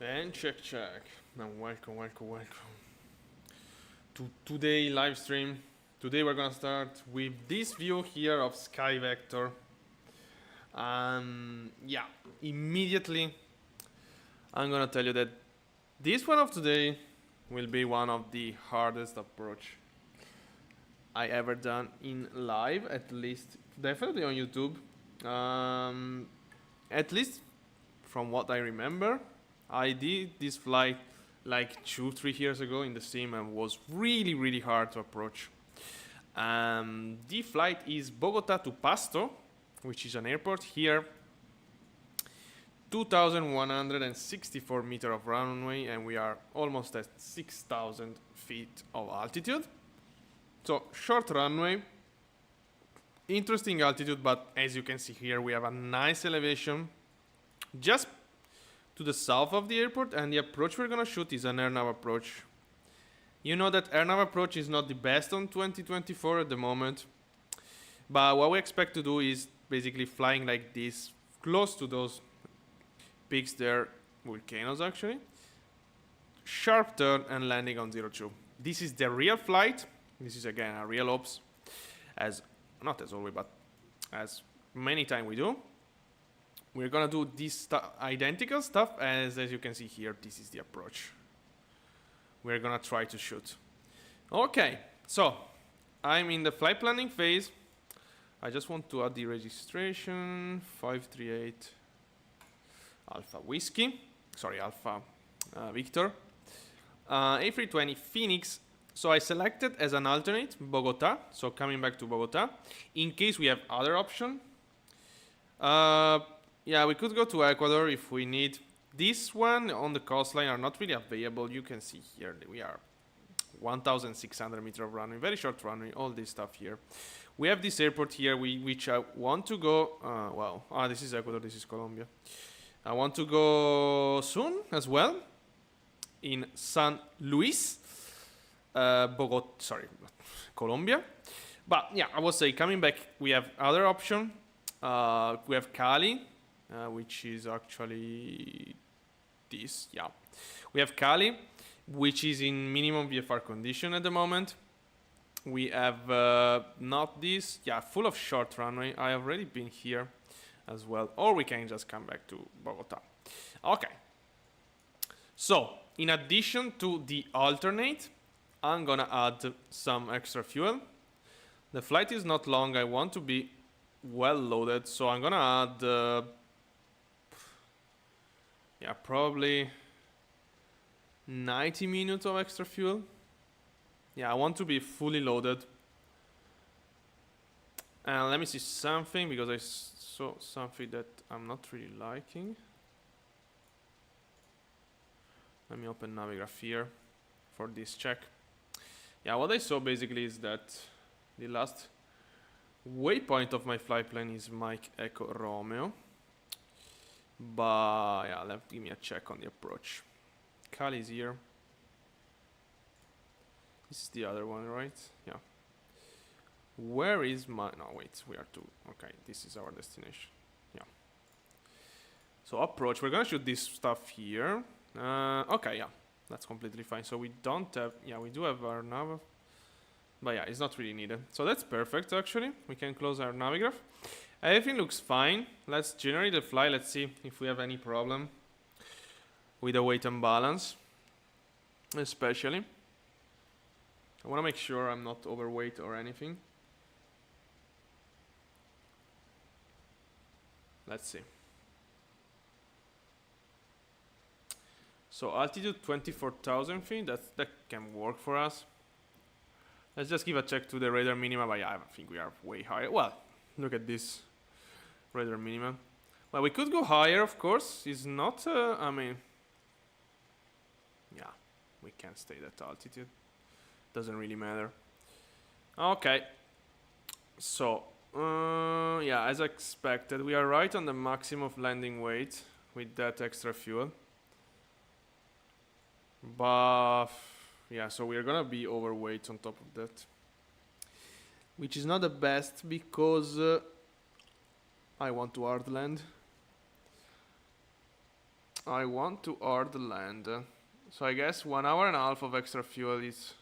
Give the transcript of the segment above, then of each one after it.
And check. And welcome to today live stream. Today we're gonna start with this view here of Sky Vector. Yeah, immediately I'm gonna tell you that this one of today will be one of the hardest approach I ever done in live, at least definitely on YouTube. At least from what I remember, I did this flight like 2-3 years ago in the sim and was really hard to approach. The flight is Bogota to Pasto, which is an airport here. 2,164 meters of runway, and we are almost at 6,000 feet of altitude. So short runway, interesting altitude, but as you can see here, we have a nice elevation just to the south of the airport, and the approach we're gonna shoot is an air-nav approach. You know that air-nav approach is not the best on 2024 at the moment, but what we expect to do is basically flying like this, close to those peaks there, volcanoes actually, sharp turn and landing on 02. This is the real flight. This is again a real ops, as not as always, but as many times we do. We're gonna do this identical stuff as you can see here. This is the approach we're gonna try to shoot. Okay, so I'm in the flight planning phase. I just want to add the registration 538 Alpha Whiskey, sorry, Alpha Victor, A320 Fenix. So I selected as an alternate Bogota, so coming back to Bogota in case we have other option. Yeah, we could go to Ecuador if we need. This one on the coastline are not really available. You can see here that we are 1,600 meters of runway, very short runway, all this stuff here. We have this airport here, which I want to go, this is Ecuador, this is Colombia. I want to go soon as well in San Luis, Colombia. But yeah, I would say coming back, we have other option. We have Cali, which is actually this. Yeah, we have Cali, which is in minimum VFR condition at the moment. We have not this. Yeah, full of short runway. I have already been here as well, or we can just come back to Bogota. Okay. So in addition to the alternate, I'm gonna add some extra fuel. The flight is not long. I want to be well loaded, so I'm gonna add probably 90 minutes of extra fuel. Yeah, I want to be fully loaded. And let me see something, because I saw something that I'm not really liking. Let me open Navigraph here for this check. Yeah, what I saw basically is that the last waypoint of my flight plan is Mike Echo Romeo. But yeah, give me a check on the approach. Cali is here. This is the other one, right? Yeah. Where is my... No, wait, we are two. Okay, this is our destination. Yeah. So approach, we're gonna shoot this stuff here. Okay, yeah, that's completely fine. So we don't have... Yeah, we do have our nav. But yeah, it's not really needed. So that's perfect, actually. We can close our Navigraph. Everything looks fine. Let's generate the flight. Let's see if we have any problem with the weight and balance. Especially. I want to make sure I'm not overweight or anything. Let's see. So altitude 24,000 feet. That can work for us. Let's just give a check to the radar minima. But yeah, I think we are way higher. Well, look at this radar minima. Well, we could go higher, of course. It's not, I mean, yeah, we can't stay at altitude. Doesn't really matter. Okay. So, yeah, as expected, we are right on the maximum of landing weight with that extra fuel. But yeah, so we're gonna be overweight on top of that, which is not the best because I want to hard land. I want to hard land. So I guess 1.5 hours of extra fuel is...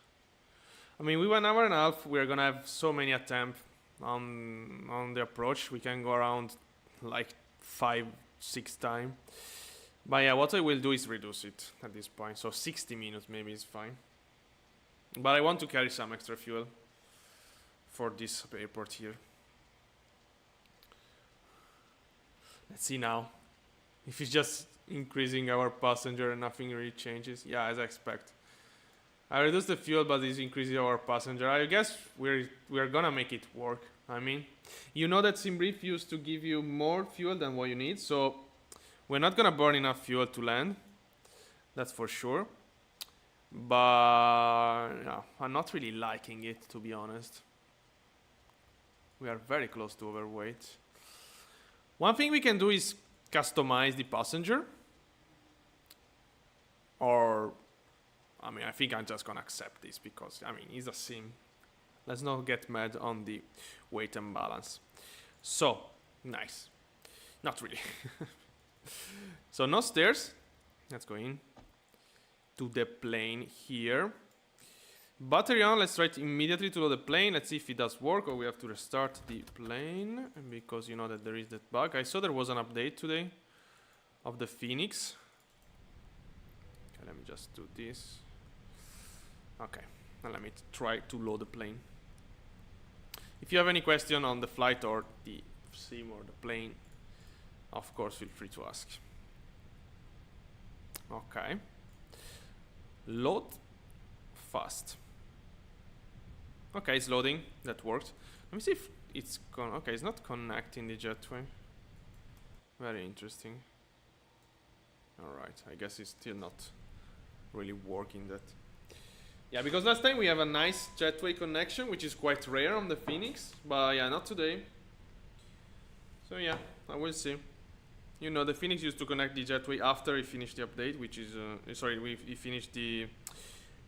I mean, with 1.5 hours, we're gonna have so many attempts on the approach. We can go around like 5-6 times. But yeah, what I will do is reduce it at this point. So 60 minutes maybe is fine. But I want to carry some extra fuel for this airport here. Let's see now if it's just increasing our passenger and nothing really changes. Yeah, as I expect. I reduced the fuel, but it's increasing our passenger. I guess we're gonna make it work. I mean, you know that SimBrief used to give you more fuel than what you need, so we're not gonna burn enough fuel to land. That's for sure. But yeah, I'm not really liking it, to be honest. We are very close to overweight. One thing we can do is customize the passenger. Or, I mean, I think I'm just gonna accept this because, I mean, it's a sim. Let's not get mad on the weight and balance. So, nice. Not really. So, no stairs. Let's go in to the plane here. Battery on, let's try it immediately to load the plane. Let's see if it does work or we have to restart the plane because you know that there is that bug. I saw there was an update today of the Fenix. Okay, let me just do this. Okay, and let me try to load the plane. If you have any question on the flight or the sim or the plane, of course, feel free to ask. Okay. Load fast. Okay, it's loading. That worked. Let me see if it's okay, it's not connecting the jetway. Very interesting. Alright, I guess it's still not really working that. Yeah, because last time we have a nice jetway connection, which is quite rare on the Fenix. But yeah, not today. So yeah, I will see. You know, the Fenix used to connect the jetway after he finished the update, which is... he finished the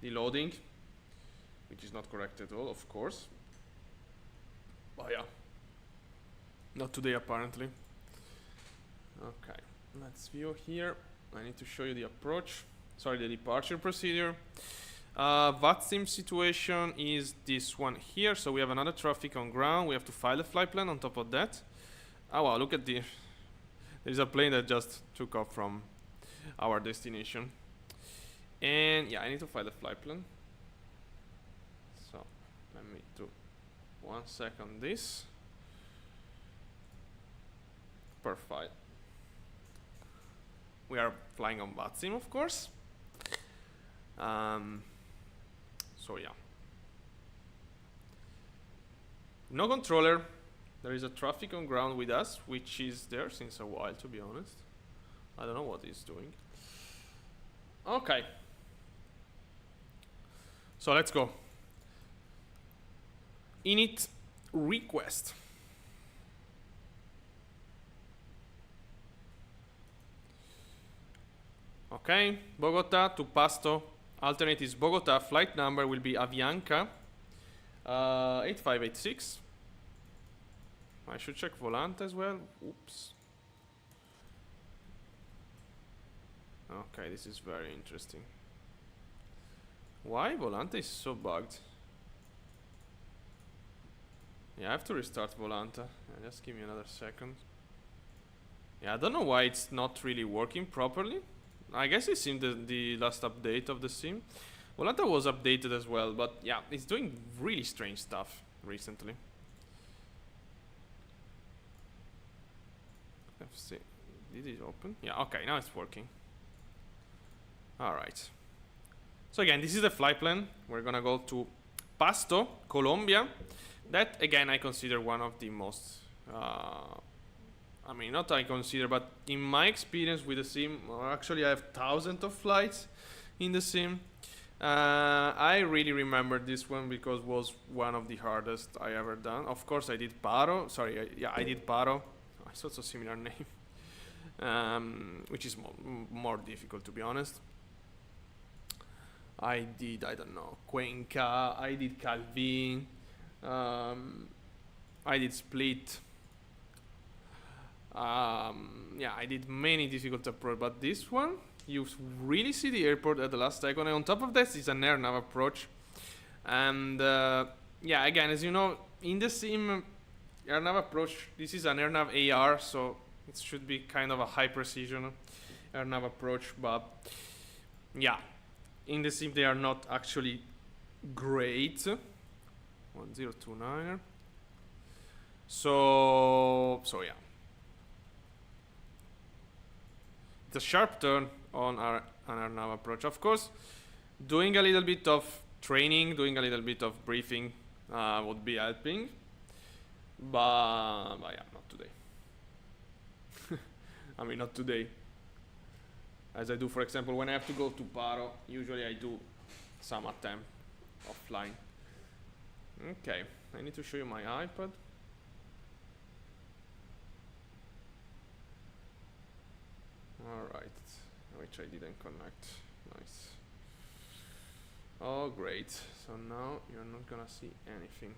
loading. Which is not correct at all, of course. But yeah. Not today, apparently. Okay, let's view here. I need to show you the approach. Sorry, the departure procedure. VATSIM situation is this one here. So we have another traffic on ground. We have to file a flight plan on top of that. Oh wow, look at the... There's a plane that just took off from our destination. And yeah, I need to file a flight plan. So let me do 1 second this. Perfect. We are flying on VATSIM, of course. So yeah. No controller. There is a traffic on ground with us, which is there since a while, to be honest. I don't know what he's doing. Okay. So let's go. Init request. Okay, Bogota to Pasto. Alternate is Bogota. Flight number will be Avianca 8586. I should check Volante as well. Oops. Okay, this is very interesting. Why Volante is so bugged? Yeah, I have to restart Volante. Yeah, just give me another second. Yeah, I don't know why it's not really working properly. I guess it's in the last update of the sim. Volante was updated as well, but yeah, it's doing really strange stuff recently. Let's see. Did it open? Yeah, okay, now it's working. Alright. So again, this is the flight plan. We're gonna go to Pasto, Colombia. That, again, I consider one of the most... I mean, not I consider, but in my experience with the sim, actually I have thousands of flights in the sim. I really remember this one because it was one of the hardest I ever done. Of course, I did Paro. Sorry, I did Paro. It's also a similar name, which is more difficult, to be honest. I don't know, Cuenca, I did Calvin, I did Split. Yeah, I did many difficult approach, but this one, you really see the airport at the last second. And on top of that, it's an air nav approach. And yeah, again, as you know, in the sim, air nav approach, this is an air nav AR, so it should be kind of a high precision air nav approach. But yeah, in the sim, they are not actually great. 1029. So yeah. The sharp turn on our nav approach. Of course, doing a little bit of training, doing a little bit of briefing would be helping. But yeah, not today. I mean, not today. As I do, for example, when I have to go to Paro, usually I do some attempt of flying. Okay, I need to show you my iPad. Alright, which I didn't connect. Nice. Oh, great. So now you're not gonna see anything.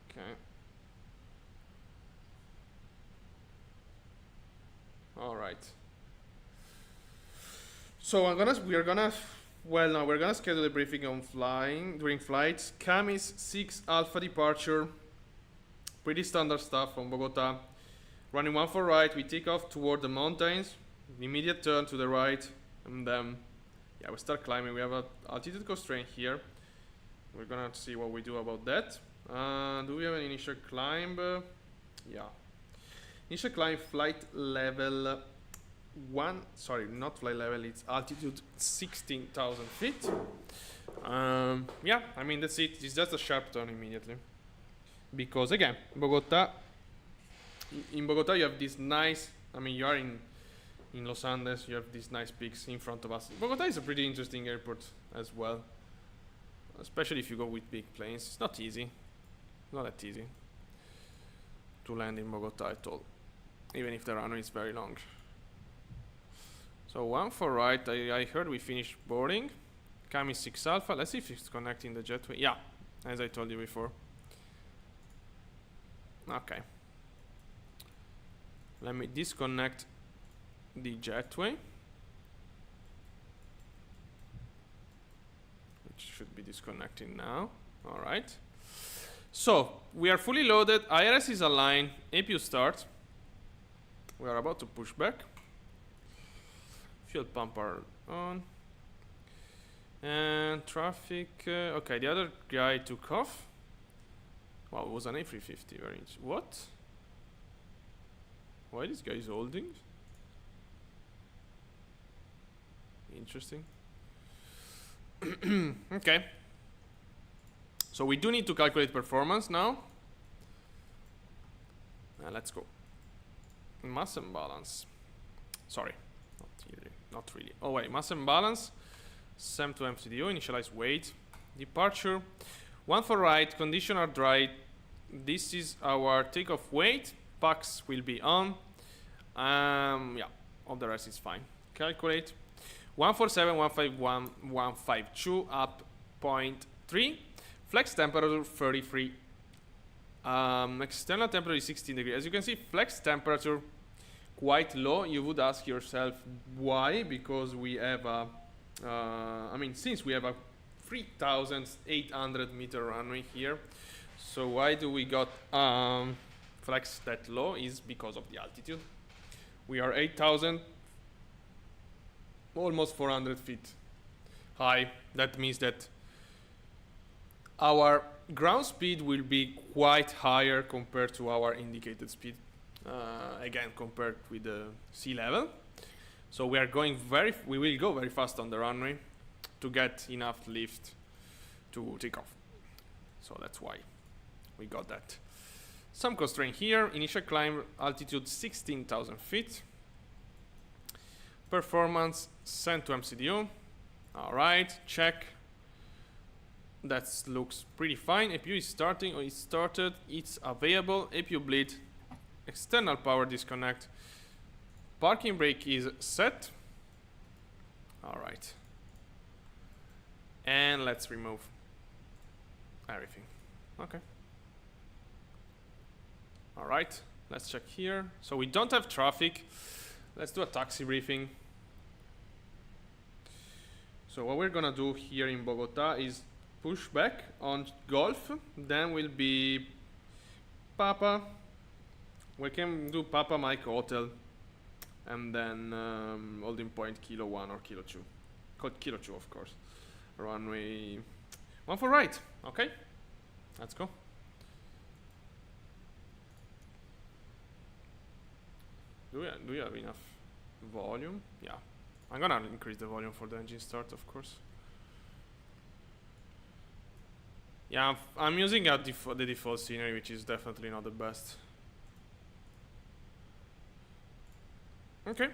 Okay. Alright. So we're gonna schedule a briefing on flying during flights. Camis 6 Alpha departure. Pretty standard stuff from Bogota. Running 14 right, we take off toward the mountains. Immediate turn to the right, and then yeah, we start climbing. We have an altitude constraint here. We're gonna see what we do about that. Do we have an initial climb? Yeah. Initial climb flight level 1. Sorry, not flight level. It's altitude 16,000 feet. Yeah, I mean that's it. It's just a sharp turn immediately. Because again, Bogota. In Bogota, you have this nice. I mean, you are in Los Andes. You have these nice peaks in front of us. Bogota is a pretty interesting airport as well, especially if you go with big planes. It's not easy. Not that easy to land in Bogota at all, even if the runway is very long. So 14 right. I heard we finished boarding. Camis 6 Alpha. Let's see if it's connecting the jetway. Yeah, as I told you before. Okay. Let me disconnect the jetway, which should be disconnecting now. All right. So we are fully loaded. IRS is aligned. APU start. We are about to push back. Fuel pump are on. And traffic. Okay, the other guy took off. Wow, it was an A350. Very what? Why this guy is holding? Interesting. Okay. So we do need to calculate performance now. Let's go. Mass and balance. Sorry, not really. Oh wait, mass and balance. SEM to MCDO, initialize weight. Departure. 14 right, condition are dry. This is our takeoff weight. Packs will be on. Yeah, all the rest is fine. Calculate. 147, 151, 152 up 0.3. Flex temperature 33. External temperature is 16 degrees. As you can see, flex temperature quite low. You would ask yourself why? Because we have a, since we have a 3,800 meter runway here. So why do we got flex that low? Is because of the altitude. We are 8,000, almost 400 feet high. That means that our ground speed will be quite higher compared to our indicated speed. Again, compared with the sea level. So we will go very fast on the runway to get enough lift to take off. So that's why we got that. Some constraint here. Initial climb altitude 16,000 feet. Performance sent to MCDO. All right, check. That looks pretty fine. APU is starting, or it started. It's available. APU bleed. External power disconnect. Parking brake is set. All right. And let's remove. everything. Okay. All right, let's check here. So we don't have traffic. Let's do a taxi briefing. So what we're gonna do here in Bogota is push back on Golf, then will be Papa. We can do Papa Mike Hotel, and then holding point Kilo 1 or Kilo 2. Called Kilo 2, of course. Runway 1 for right. Okay, let's go. Do we have enough volume? Yeah. I'm gonna increase the volume for the engine start, of course. Yeah, I'm using the default scenery, which is definitely not the best. Okay.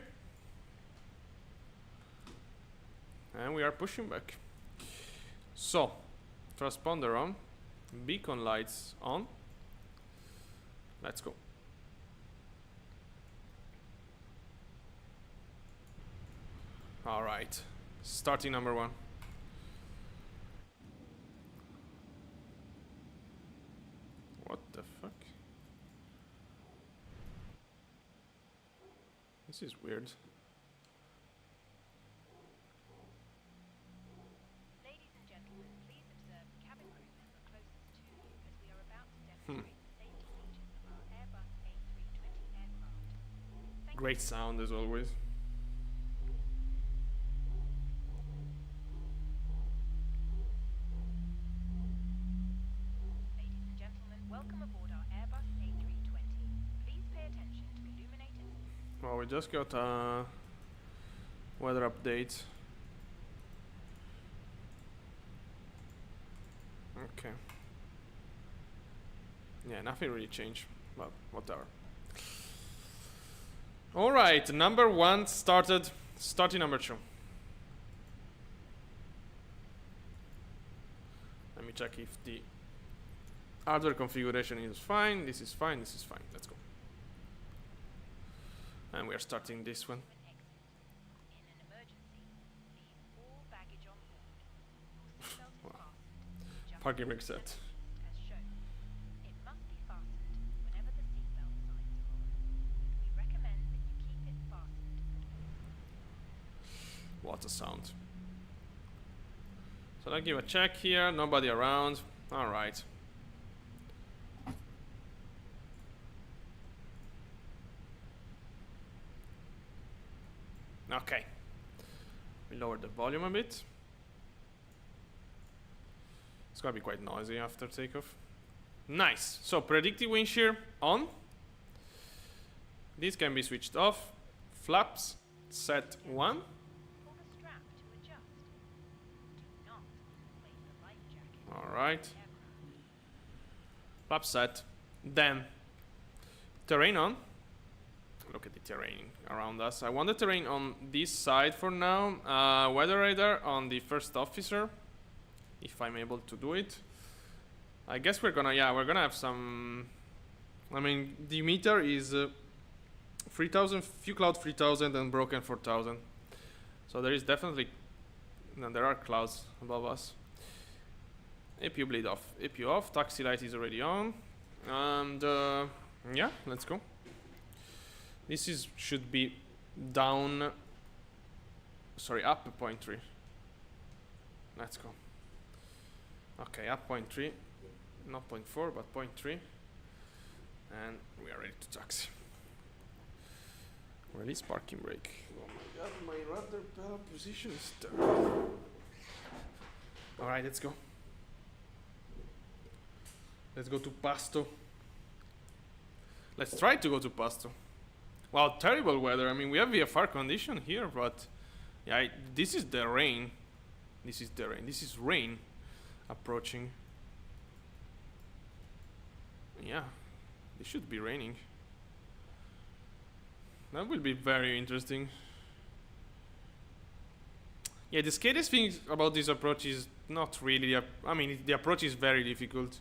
And we are pushing back. So, transponder on, beacon lights on. Let's go. All right, starting number 1. What the fuck? This is weird. Ladies and gentlemen, please observe the cabin crew member closest to you as we are about to demonstrate the safety features of our Airbus A320 aircraft. Great sound as always. Welcome aboard our Airbus A320. Please pay attention to illuminated. Well, we just got a weather update. Okay. Yeah, nothing really changed, but whatever. All right, number 1 started. Starting number 2. Let me check if the hardware configuration is fine. This is fine. This is fine. Let's go. And we are starting this one. In an emergency, leave all baggage on board. Your seatbelt is Wow. fastened. Just Parking as brake set. as shown. It must be fastened whenever the seatbelt signs are on. We recommend that you keep it fastened. What a sound. So I'll give a check here. Nobody around. All right. Okay. We lowered the volume a bit. It's gonna be quite noisy after takeoff. Nice. So predictive wind shear on. This can be switched off. Flaps set 1. Pull the strap to adjust. Do not place the life jacket All right. on the aircraft. Flap set. Then terrain on. Look at the terrain around us. I want the terrain on this side for now. Weather radar on the first officer, if I'm able to do it. I guess we're gonna have some. I mean, the meter is 3000, few cloud 3000 and broken 4000. So there is definitely, no, there are clouds above us. APU bleed off. APU off. Taxi light is already on. And yeah, let's go. This is should be down. Sorry, up 0.3. Let's go. Okay, up 0.3. Not 0.4, but 0.3. And we are ready to taxi. Release parking brake. Oh my god, my rudder pedal position is terrible. Alright, let's go. Let's go to Pasto. Let's try to go to Pasto. Wow, terrible weather. I mean, we have VFR condition here, but yeah, this is the rain. This is the rain. This is rain approaching. Yeah, it should be raining. That will be very interesting. Yeah, the scariest thing about this approach is not really. I mean, the approach is very difficult,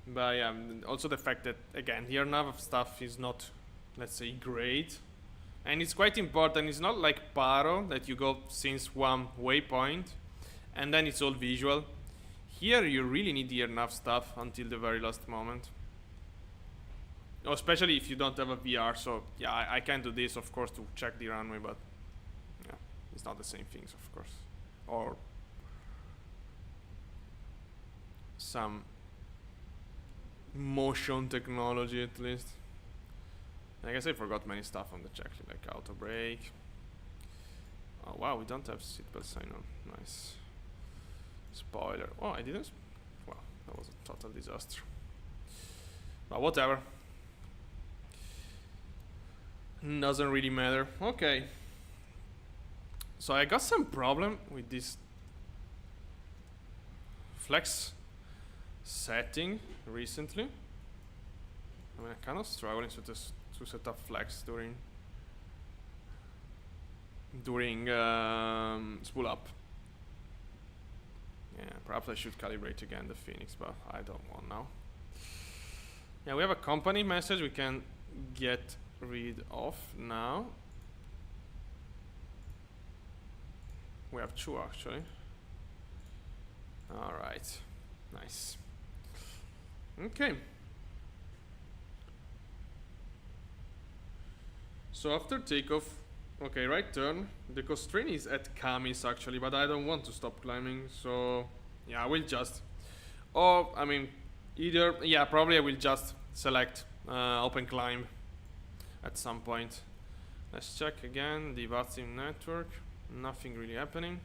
but also the fact that again, the nav stuff is not, let's say, great, and it's quite important. It's not like Paro that you go since one waypoint, and then it's all visual. Here you really need the air nav stuff until the very last moment. Oh, especially if you don't have a VR, so yeah, I can do this of course to check the runway, but yeah, it's not the same things of course. Or some motion technology at least. I guess I forgot many stuff on the checklist, like auto brake. Oh wow, we don't have seatbelt sign on. Nice. Spoiler. Oh, I didn't. Wow, that was a total disaster. But whatever. Doesn't really matter. Okay. So I got some problem with this flex setting recently. I mean, I kind of struggling to set up flex during spool up. Yeah, perhaps I should calibrate again the Fenix, but I don't want now. Yeah, we have a company message we can get rid of now. We have two actually. All right, nice. Okay. So after takeoff, okay, right turn. The constraint is at Camis actually, but I don't want to stop climbing, so yeah, I will just. Oh, I mean, either yeah, probably I will just select open climb at some point. Let's check again the VATSIM network. Nothing really happening,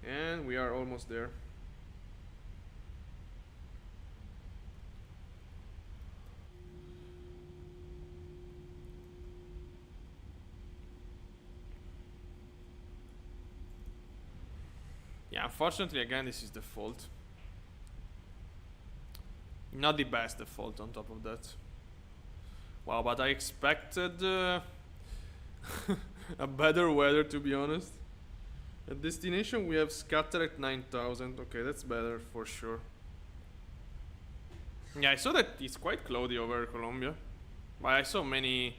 and we are almost there. Yeah, unfortunately, again, this is default. Not the best default on top of that. Wow, but I expected a better weather, to be honest. At destination, we have scatter at 9,000. Okay, that's better for sure. Yeah, I saw that it's quite cloudy over Colombia. But I saw many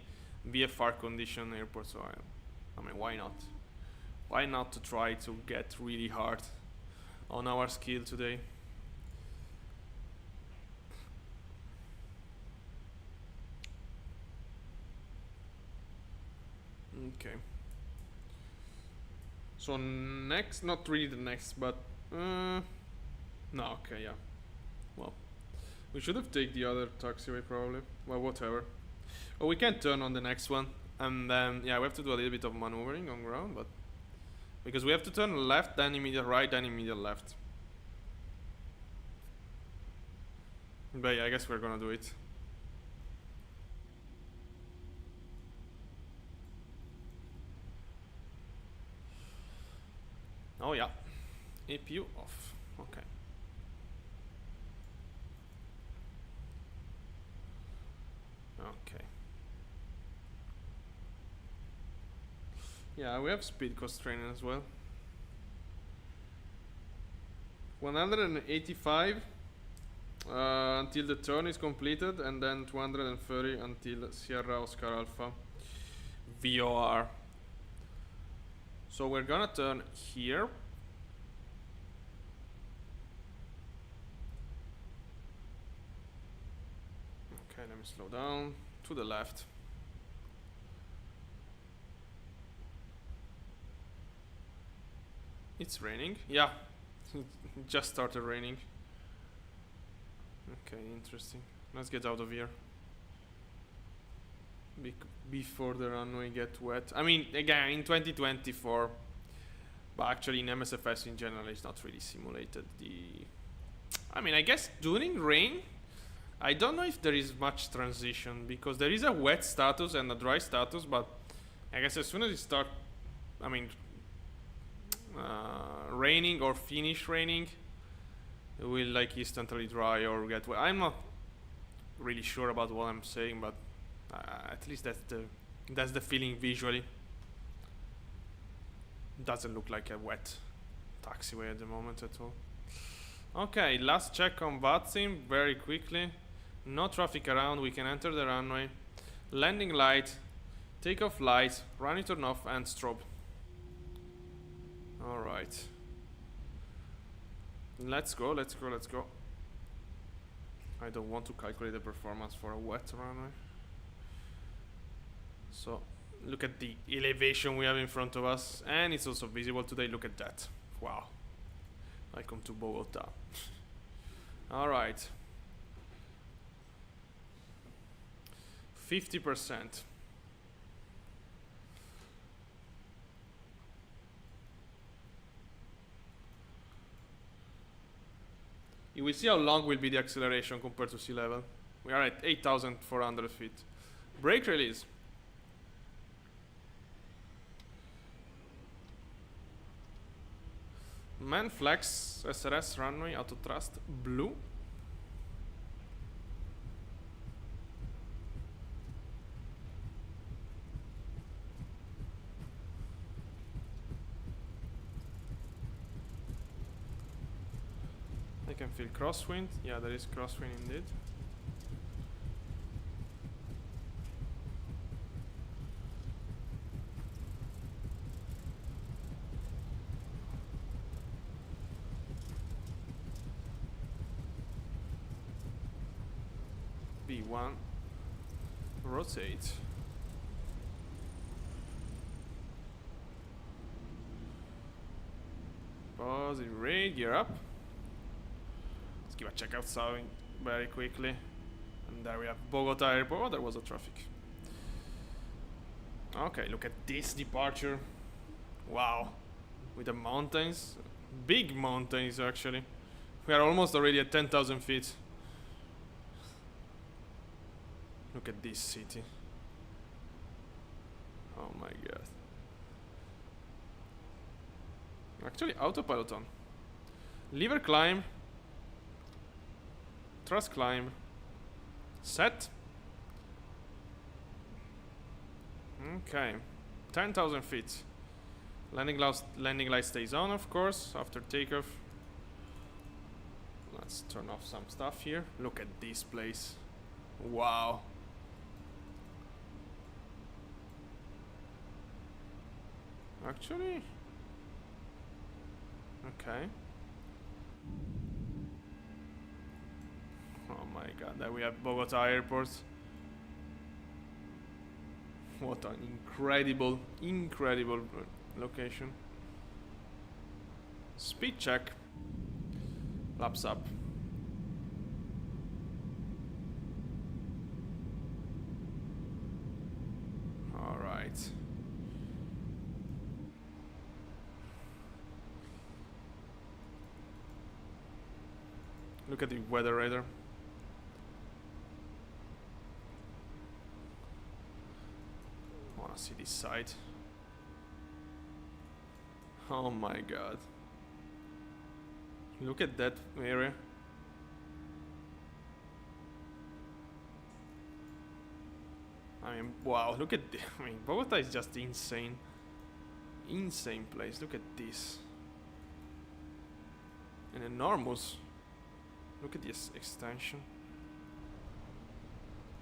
VFR condition airports, so I mean, why not? Why not to try to get really hard on our skill today? Okay. So next, not really the next, but no, okay, yeah. Well, we should have taken the other taxiway probably. Well, whatever. Well, we can turn on the next one, and then yeah, we have to do a little bit of maneuvering on ground, but because we have to turn left, then immediate right, then immediate left. But yeah, I guess we're gonna do it. Oh yeah, APU off. Okay. Okay. Yeah, we have speed constraint as well. 185 until the turn is completed, and then 230 until Sierra Oscar Alpha VOR. So we're gonna turn here. Okay, let me slow down to the left. It's raining. Yeah, it just started raining. Okay, interesting. Let's get out of here before the runway gets wet. I mean, again, in 2024, but actually in MSFS in general, it's not really simulated. I mean, I guess during rain, I don't know if there is much transition, because there is a wet status and a dry status, but I guess as soon as it starts, I mean, raining or finish raining, it will like instantly dry or get wet. I'm not really sure about what I'm saying, but at least that's the feeling visually. Doesn't look like a wet taxiway at the moment at all. Okay, last check on VATSIM very quickly. No traffic around, we can enter the runway. Landing light, takeoff light, runway turn off, and strobe. Alright. Let's go, let's go, let's go. I don't want to calculate the performance for a wet runway. So, look at the elevation we have in front of us. And it's also visible today, look at that. Wow. Welcome to Bogota. Alright. 50%. You will see how long will be the acceleration compared to sea level. We are at 8,400 feet. Brake release. Man flex SRS runway auto thrust blue. I can feel crosswind. Yeah, there is crosswind indeed. B1. Rotate. Positive rate, gear up. Let's give a check outside very quickly. And there we have Bogota Airport. Oh, there was a traffic. Okay, look at this departure. Wow. With the mountains. Big mountains, actually. We are almost already at 10,000 feet. Look at this city. Oh my god. Actually, autopilot on. Lever climb. Thrust climb. Set. Okay. 10,000 feet. Landing light stays on, of course, after takeoff. Let's turn off some stuff here. Look at this place. Wow. Actually, okay. Oh my god, there we have Bogota Airport. What an incredible, incredible location. Speed check. Laps up. Alright. Look at the weather radar. Wanna see this side? Oh my god. Look at that area. I mean, wow, look at I mean, Bogota is just insane. Insane place. Look at this. An enormous. Look at this extension.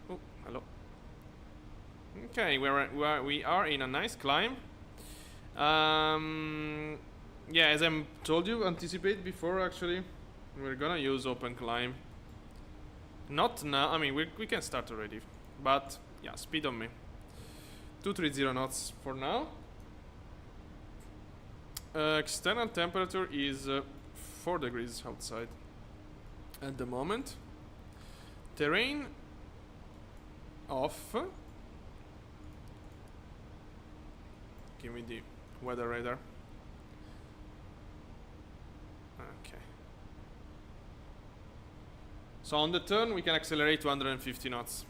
Oh, hello. Okay, we are in a nice climb. Yeah, as I told you, anticipate before actually, we're gonna use open climb. Not now. I mean, we can start already, but yeah, speed on me. 230 knots for now. External temperature is 4 degrees outside at the moment. Terrain off. Give me the weather radar. Okay. So on the turn we can accelerate 250 knots.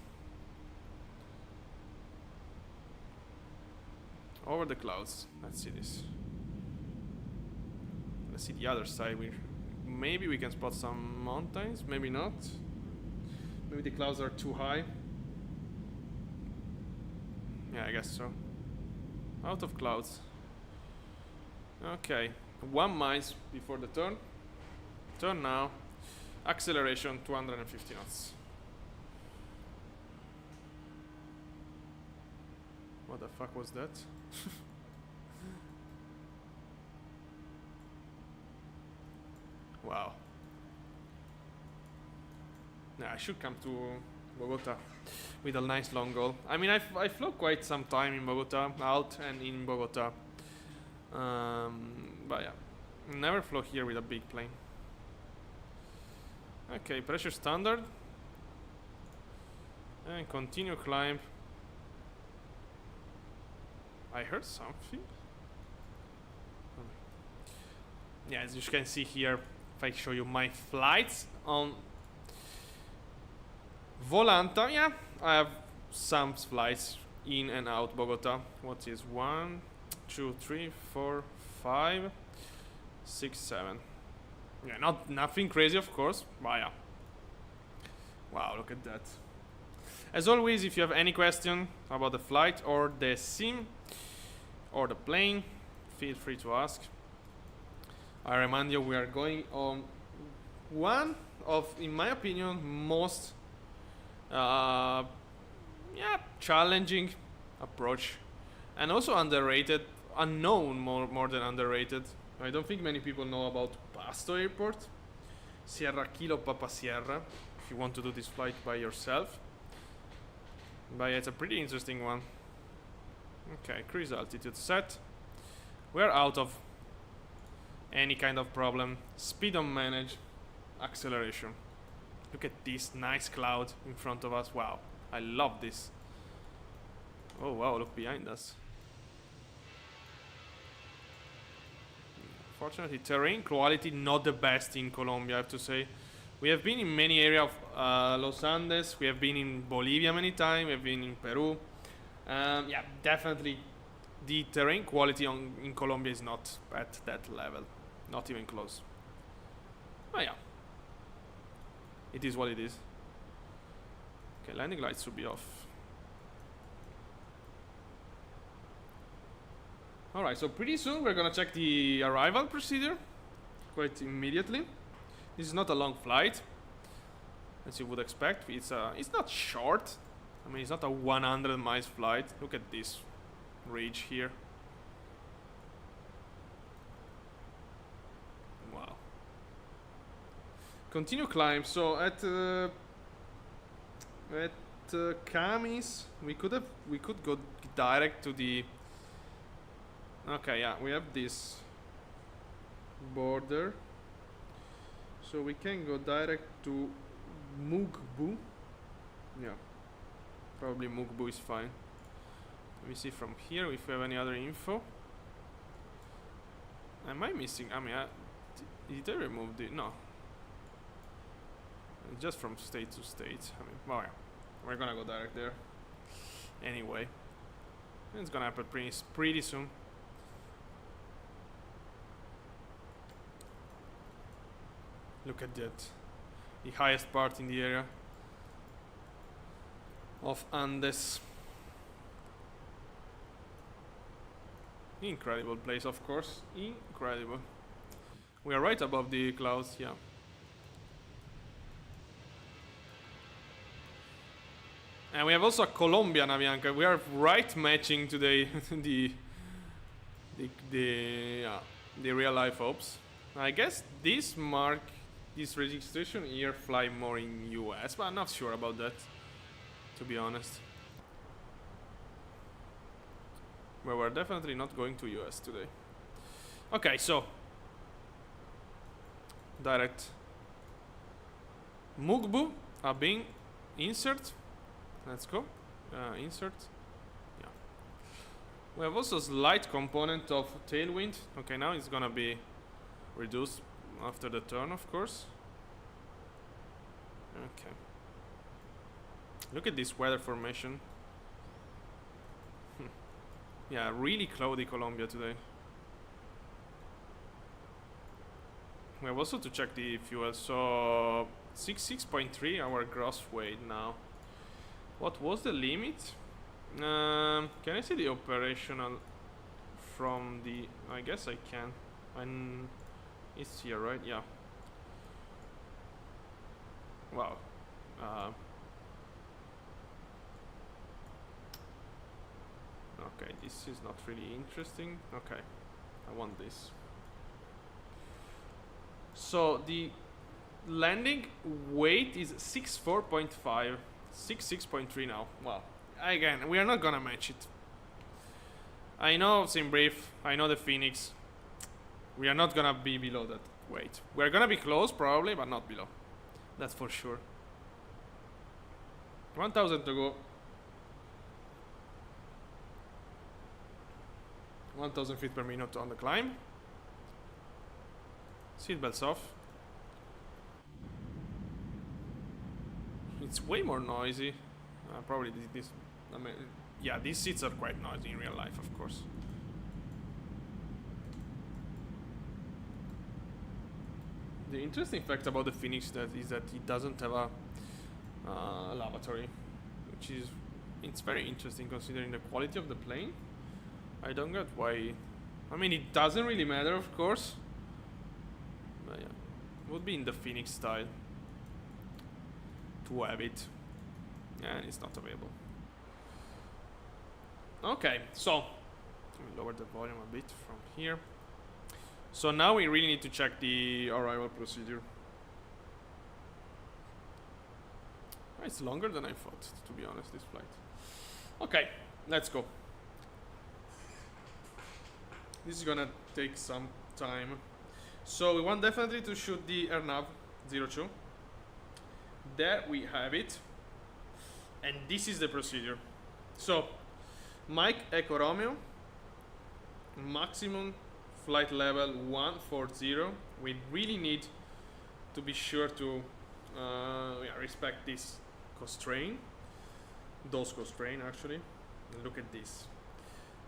Over the clouds. Let's see this. Let's see the other side. Maybe we can spot some mountains, maybe not. Maybe the clouds are too high. Yeah, I guess so. Out of clouds. Okay, 1 miles before the turn. Turn now. Acceleration 250 knots. What the fuck was that? Wow. Yeah, I should come to Bogota with a nice long haul. I mean, I flew quite some time in Bogota, out and in Bogota. But yeah, never flew here with a big plane. Okay, pressure standard. And continue climb. I heard something. Yeah, as you can see here, if I show you my flights on Volanta, yeah, I have some flights in and out Bogota. What is 1, 2, 3, 4, 5, 6, 7? Yeah, nothing crazy, of course, but yeah. Wow, look at that. As always, if you have any question about the flight or the sim or the plane, feel free to ask. I remind you, we are going on one of, in my opinion, most challenging approach, and also underrated, unknown more than underrated. I don't think many people know about Pasto Airport, Sierra Kilo Papa Sierra, if you want to do this flight by yourself. But yeah, it's a pretty interesting one. Okay, cruise altitude set. We're out of any kind of problem. Speed on manage, acceleration. Look at this nice cloud in front of us. Wow, I love this. Oh wow, look behind us. Fortunately, terrain quality not the best in Colombia, I have to say. We have been in many areas of Los Andes. We have been in Bolivia many times. We have been in Peru. Yeah, definitely the terrain quality in Colombia is not at that level. Not even close. But yeah, it is what it is. Okay, landing lights should be off. Alright, so pretty soon we're gonna check the arrival procedure. Quite immediately. This is not a long flight, as you would expect. It's not short. I mean, it's not a 100 miles flight. Look at this ridge here. Wow. Continue climb. So at Camis, we could go direct to the. Okay, yeah, we have this border. So we can go direct to Mugbu. Yeah, probably Mugbu is fine. Let me see from here if we have any other info. Am I missing? I mean, did I remove the? No. Just from state to state. I mean, well, yeah, we're gonna go direct there. Anyway, it's gonna happen pretty soon. Look at that. The highest part in the area of Andes. Incredible place, of course. Incredible. We are right above the clouds, yeah. And we have also a Colombian Avianca. We are right matching today the real life ops. I guess this registration here fly more in US, but I'm not sure about that, to be honest. But we're definitely not going to US today. Okay, so direct Mugbu Abing insert. Let's go. Insert. Yeah. We have also slight component of tailwind. Okay, now it's gonna be reduced after the turn, of course. Okay. Look at this weather formation. Yeah, really cloudy Colombia today. We have also to check the fuel. So 6.3 our gross weight now. What was the limit? Can I see the operational from the? I guess I can. It's here, right? Yeah. Wow. Okay, this is not really interesting. Okay, I want this. So the landing weight is 64.5, 66.3 now. Well, again, we are not gonna match it. I know SimBrief, I know the Phoenix. We are not gonna be below that weight. We're gonna be close probably, but not below. That's for sure. 1000 to go. 1000 feet per minute on the climb. Seatbelts off. It's way more noisy. Probably this. I mean, yeah, these seats are quite noisy in real life, of course. The interesting fact about the Phoenix is that it doesn't have a lavatory, which is it's very interesting considering the quality of the plane. I don't get why. I mean, it doesn't really matter, of course. But yeah, it would be in the Phoenix style to have it, and it's not available. Okay, so let me lower the volume a bit from here. So now we really need to check the arrival procedure. It's longer than I thought, to be honest, this flight. Okay, let's go. This is gonna take some time. So we want definitely to shoot the AirNav 02. There we have it. And this is the procedure. So, Mike Echo Romeo, maximum flight level 140. We really need to be sure to respect this constraint. Those constraints actually. Look at this.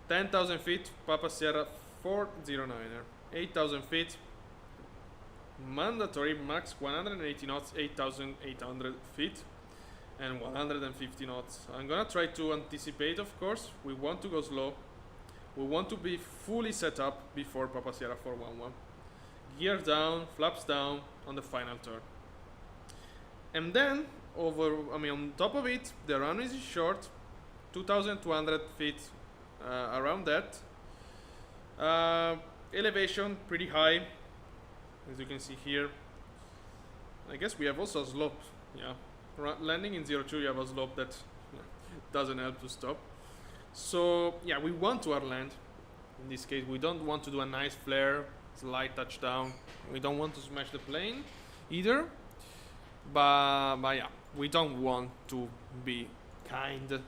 10,000 feet, Papa Sierra 409er. 8,000 feet, mandatory max 180 knots, 8,800 feet, and 150 knots. I'm gonna try to anticipate, of course. We want to go slow. We want to be fully set up before Papa Sierra 411. Gear down, flaps down on the final turn. And then, on top of it, the runway is short, 2,200 feet, around that. Elevation pretty high, as you can see here. I guess we have also a slope, yeah. Landing in 02, you have a slope that doesn't help to stop. So yeah, we want to land. In this case, we don't want to do a nice flare, slight touchdown. We don't want to smash the plane either. But yeah, we don't want to be kind.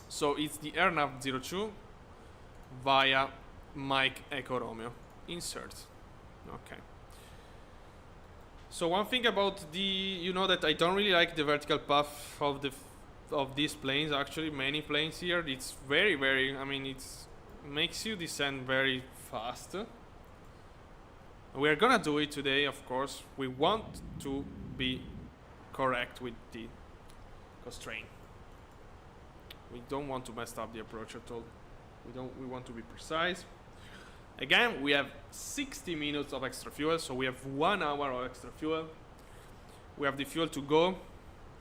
So it's the AirNav 02 via Mike Echo Romeo. Insert. Okay. So one thing about that I don't really like the vertical path of these planes. Actually, many planes here, it's very, it makes you descend very fast. We're gonna do it today, of course. We want to be correct with the constraint. We don't want to mess up the approach at all. We want to be precise. Again, we have 60 minutes of extra fuel, so we have 1 hour of extra fuel. We have the fuel to go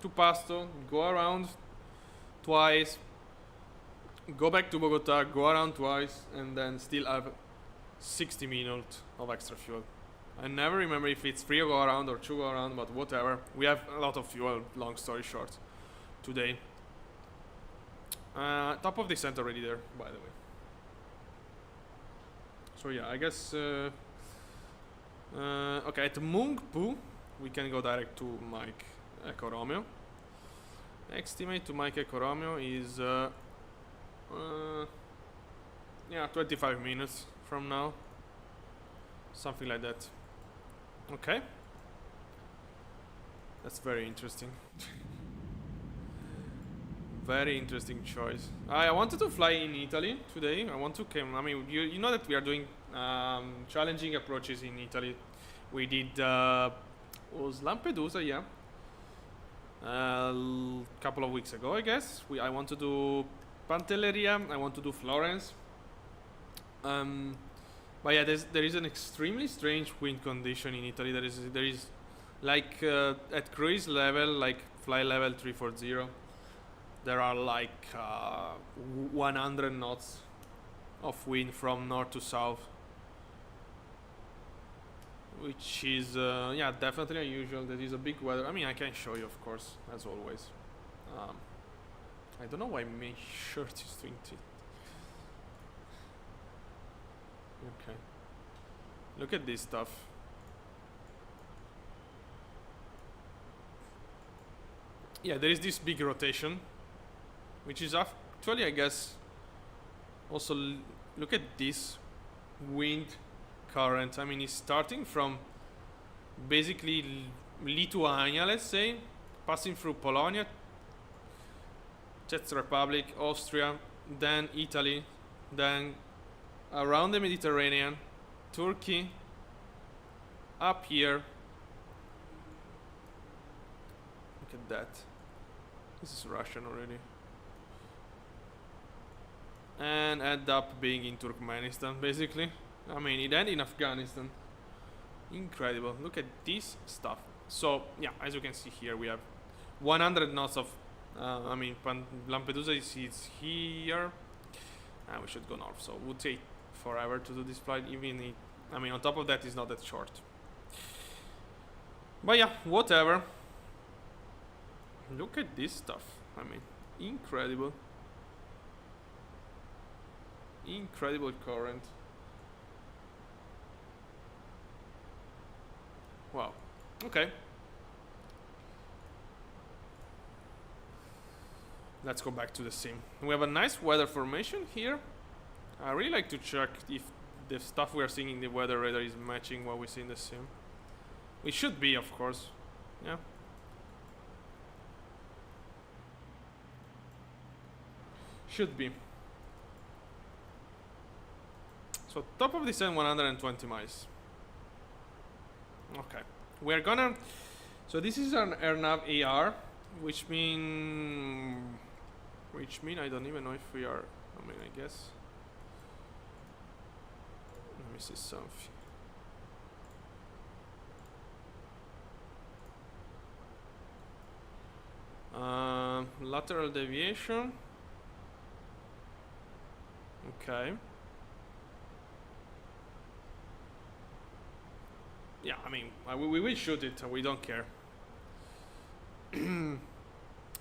to Pasto, go around twice, go back to Bogota, go around twice, and then still have 60 minutes of extra fuel. I never remember if it's 3 go around or 2 go around, but whatever. We have a lot of fuel, long story short, today. Top of descent already there, by the way. So yeah, I guess okay, at Mungpu we can go direct to Mike Echo Romeo. Estimate to Mike Echo Romeo is 25 minutes from now, something like that. Okay, that's very interesting. Very interesting choice. I wanted to fly in Italy today. I want to come. I mean, you know that we are doing challenging approaches in Italy. We did was Lampedusa, yeah. Couple of weeks ago, I guess. I want to do Pantelleria. I want to do Florence. But yeah, there is an extremely strange wind condition in Italy. There is like at cruise level, like flight level 340. There are like 100 knots of wind from north to south. which is yeah, definitely unusual. That is a big weather. I mean, I can show you, of course, as always. I don't know why my shirt is doing it. Okay, look at this stuff. Yeah, there is this big rotation, which is actually, I guess, also look at this wind current. I mean, it's starting from basically Lithuania, let's say, passing through Polonia, Czech Republic, Austria, then Italy, then around the Mediterranean, Turkey, up here. Look at that. This is Russian already. And end up being in Turkmenistan, basically. I mean, it ended in Afghanistan. Incredible. Look at this stuff. So, yeah, as you can see here, we have 100 knots of... I mean, Lampedusa is here. And we should go north. So, it would take forever to do this flight. Even I mean, on top of that, it's not that short. But yeah, whatever. Look at this stuff. I mean, incredible. Incredible current. Wow. Okay. Let's go back to the sim. We have a nice weather formation here. I really like to check if the stuff we are seeing in the weather radar is matching what we see in the sim. It should be, of course. Yeah. Should be. So top of descent 120 miles. Okay. We're gonna... So this is an AirNav AR, which mean I don't even know if we are... I mean, I guess... Let me see something. Lateral deviation. Okay. Yeah, I mean, we will shoot it. We don't care.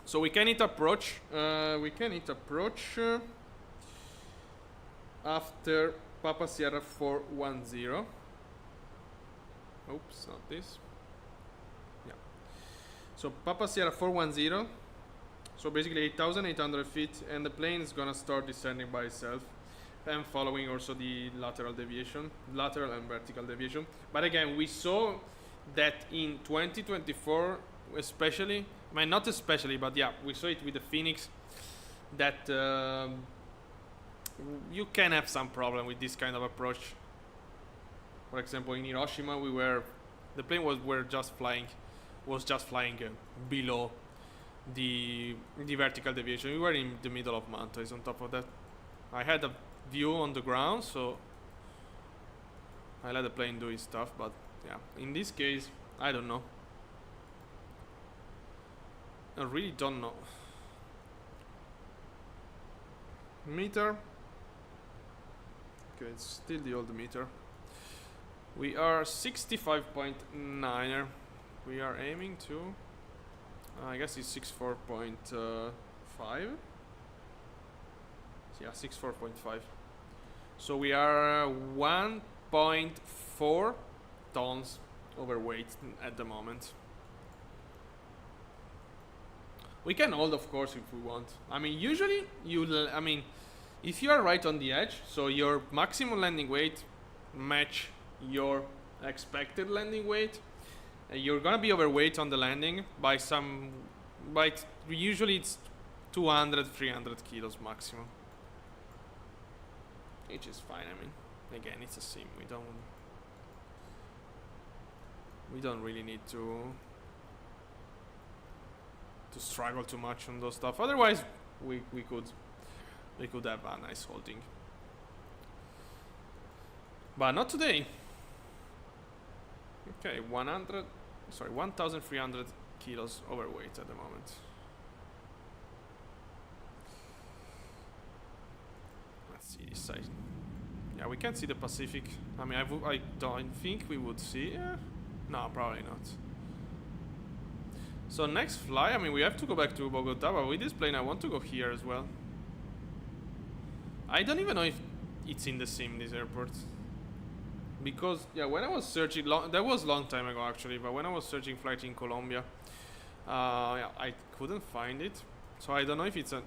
So we can hit approach. After Papa Sierra 410. Oops, not this. Yeah. So Papa Sierra 410. So basically 8,800 feet, and the plane is gonna start descending by itself, and following also the lateral deviation, lateral and vertical deviation. But again, we saw that in 2024, especially, I mean, not especially, but yeah, we saw it with the Fenix, that you can have some problem with this kind of approach. For example, in Hiroshima, the plane was just flying below the vertical deviation. We were in the middle of mountains. On top of that, I had a view on the ground, so I let the plane do its stuff. But yeah, in this case, I don't know. I really don't know. Meter. Okay, it's still the old meter. We are 65.9. We are aiming to... I guess it's 64.5. Yeah, 64.5. So we are 1.4 tons overweight at the moment. We can hold, of course, if we want. I mean, usually if you are right on the edge, so your maximum landing weight match your expected landing weight, you're gonna be overweight on the landing by usually it's 200-300 kilos maximum, which is fine. I mean, again, it's a sim. We don't really need to struggle too much on those stuff. Otherwise, we could have a nice holding, but not today. Okay, 1,300 kilos overweight at the moment. Let's see this side. Yeah, we can't see the Pacific. I mean, I don't think we would see. No, probably not. So next fly, I mean, we have to go back to Bogota, but with this plane, I want to go here as well. I don't even know if it's in the sim, this airport. Because, yeah, when I was searching, that was a long time ago actually, but when I was searching flight in Colombia, yeah, I couldn't find it. So I don't know if it's a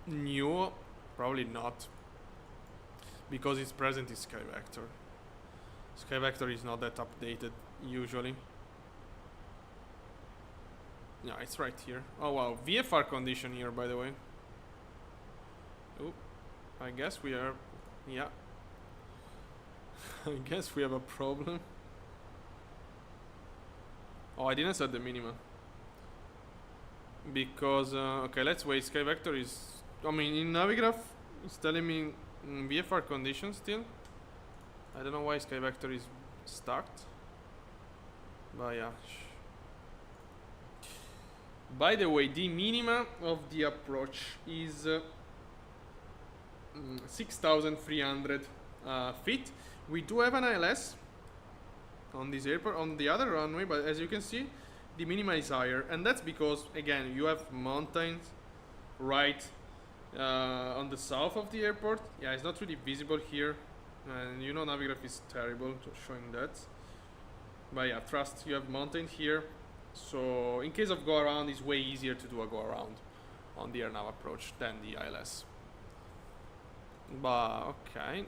new, probably not. Because it's present in SkyVector. SkyVector is not that updated usually. Yeah, it's right here. Oh wow, VFR condition here, by the way. Oh, I guess we are, yeah. I guess we have a problem. Oh, I didn't set the minima. Because, okay, let's wait. SkyVector is, I mean, in Navigraph, it's telling me VFR condition still. I don't know why SkyVector is stuck. But yeah. By the way, the minima of the approach is 6,300 feet. We do have an ILS on this airport, on the other runway, but as you can see, the minima is higher, and that's because, again, you have mountains right on the south of the airport. Yeah, it's not really visible here, and you know Navigraph is terrible to showing that. But yeah, trust, you have mountain here, so in case of go around, it's way easier to do a go around on the AirNav approach than the ILS. But okay,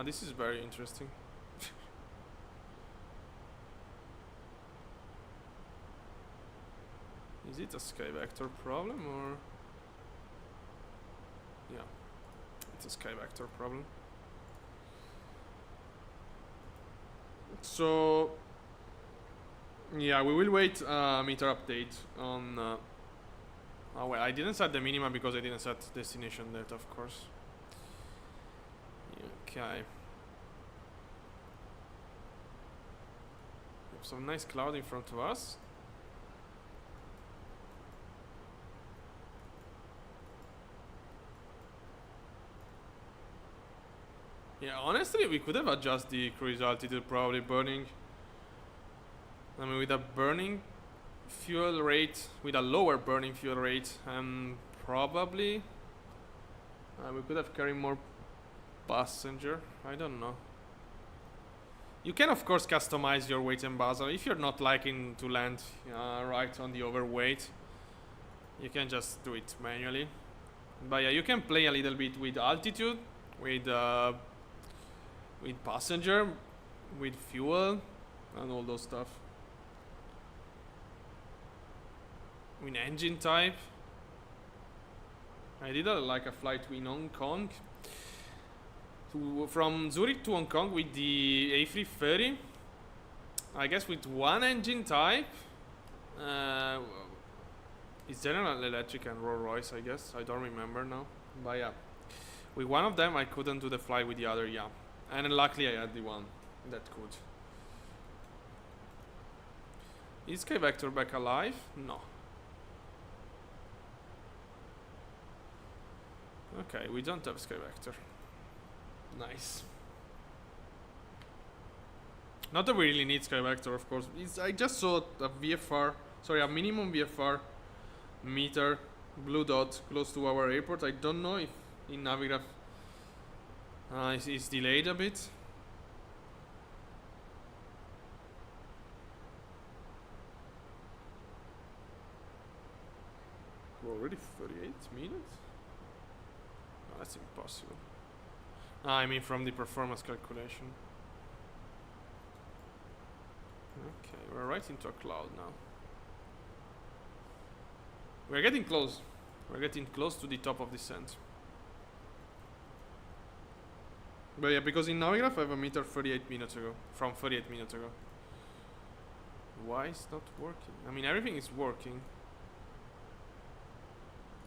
this is very interesting. Is it a SkyVector problem or? Yeah, it's a SkyVector problem. So yeah, we will wait meter update on. Oh well, I didn't set the minima because I didn't set destination date, of course. Okay. We have some nice cloud in front of us. Yeah, honestly, we could have adjusted the cruise altitude, probably burning. I mean, with a burning fuel rate, with a lower burning fuel rate, probably we could have carried more passenger. I don't know. You can, of course, customize your weight and buzzer. If you're not liking to land right on the overweight, you can just do it manually. But yeah, you can play a little bit with altitude, with passenger, with fuel, and all those stuff. With engine type. I did like a flight in Hong Kong. From Zurich to Hong Kong with the A330. I guess with one engine type. It's General Electric and Rolls Royce, I guess. I don't remember now. But yeah. With one of them I couldn't do the flight, with the other, yeah. And luckily I had the one that could. Is SkyVector back alive? No. Okay, we don't have SkyVector. Nice. Not that we really need SkyVector, of course. I just saw a VFR, sorry, a minimum VFR meter blue dot close to our airport. I don't know if in Navigraph it's delayed a bit. We're already 38 minutes? No, that's impossible. I mean from the performance calculation. Okay, we're right into a cloud now. We're getting close. We're getting close to the top of descent. But yeah, because in Navigraph I have a meter 38 minutes ago. From 38 minutes ago. Why is not working? I mean, everything is working.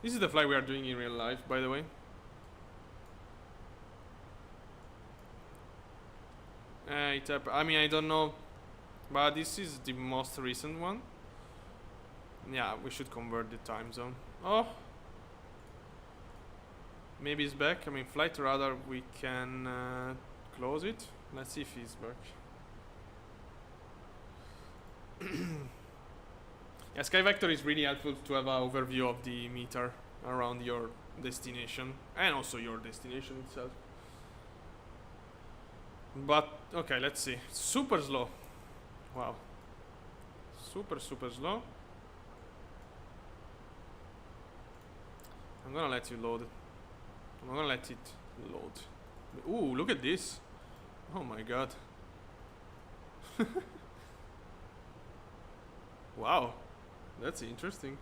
This is the flight we are doing in real life, by the way. I mean, I don't know, but this is the most recent one. Yeah, we should convert the time zone. Oh, Maybe he's back. I mean, flight radar, we can close it. Let's see if he's back. Yeah, Sky Vector is really helpful to have an overview of the meter around your destination and also your destination itself. But okay, let's see. Super slow. Wow. Super slow. I'm gonna let you load. I'm gonna let it load. Ooh, look at this. Oh my god. Wow. That's interesting.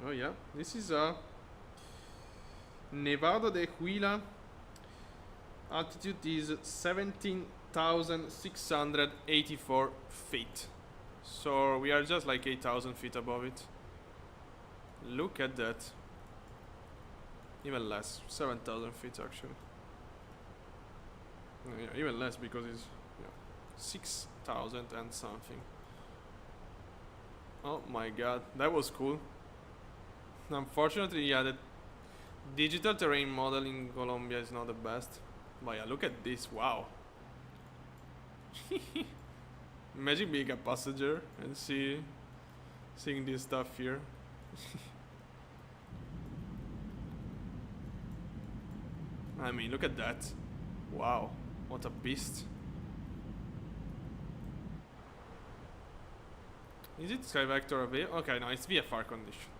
Oh yeah, this is a Nevado de Huila. Altitude is 17,684 feet. So we are just like 8,000 feet above it. Look at that. Even less, 7,000 feet actually. Yeah, even less because it's 6,000 and something. Oh my god, that was cool. Unfortunately, yeah, the digital terrain model in Colombia is not the best. But yeah, look at this, wow. Imagine being a passenger and seeing this stuff here. I mean, look at that. Wow, what a beast. Is it Sky Vector available? Okay, no, it's VFR condition.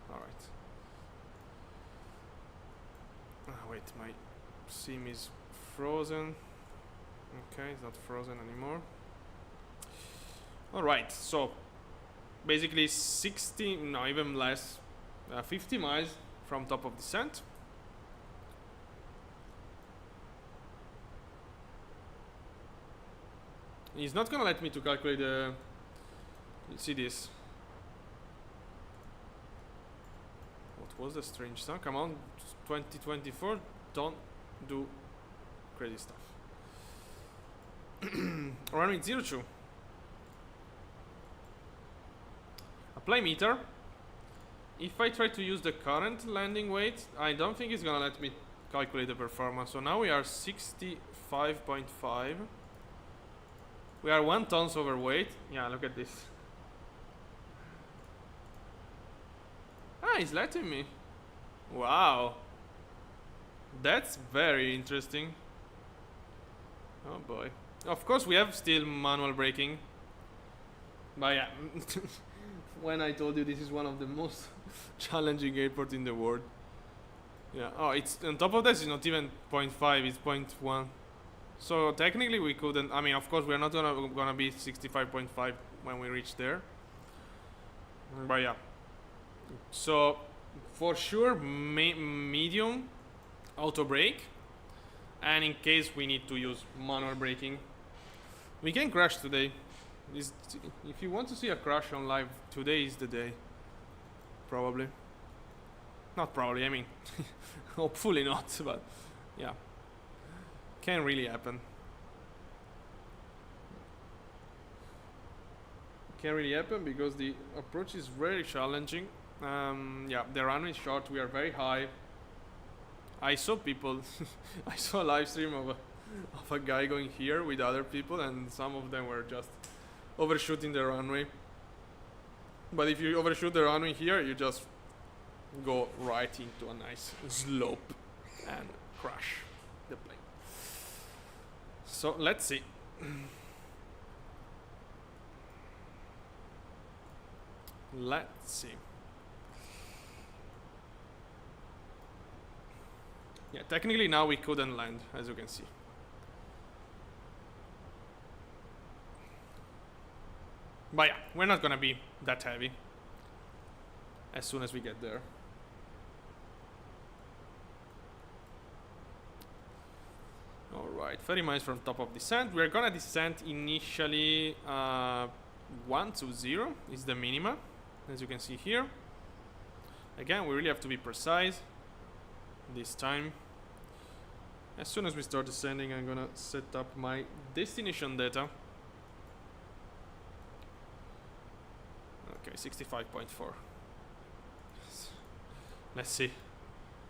Alright. Wait, my sim is frozen. Okay, it's not frozen anymore. Alright, so basically 60, no, even less, 50 miles from top of descent. He's not gonna let me to calculate the. You see this? What was the strange sound? Come on, 2024. Don't do crazy stuff. Runway 02. Apply meter. If I try to use the current landing weight, I don't think it's gonna let me calculate the performance. So now we are 65.5. We are 1 ton overweight. Yeah, look at this. Ah, he's letting me. Wow. That's very interesting. Oh boy. Of course, we have still manual braking. But yeah, when I told you this is one of the most challenging airports in the world. Yeah. Oh, it's on top of this. It's not even 0.5. It's 0.1. So technically, we couldn't. I mean, of course, we're not gonna be 65.5 when we reach there. But yeah. So for sure, medium auto brake, and in case we need to use manual braking, we can crash today. If you want to see a crash on live, today is the day. Probably. Not probably. I mean, hopefully not. But yeah, can really happen. Can really happen because the approach is very challenging. Yeah, the runway is short. We are very high. I saw people. I saw a live stream of a guy going here with other people, and some of them were just overshooting the runway. But if you overshoot the runway here, you just go right into a nice slope and crash the plane. So let's see. Let's see. Yeah, technically now we couldn't land, as you can see. But yeah, we're not gonna be that heavy as soon as we get there. Alright, 30 miles from top of descent. We're gonna descend initially 120 is the minima, as you can see here. Again, we really have to be precise this time. As soon as we start descending, I'm gonna set up my destination data. Okay, 65.4. Let's see.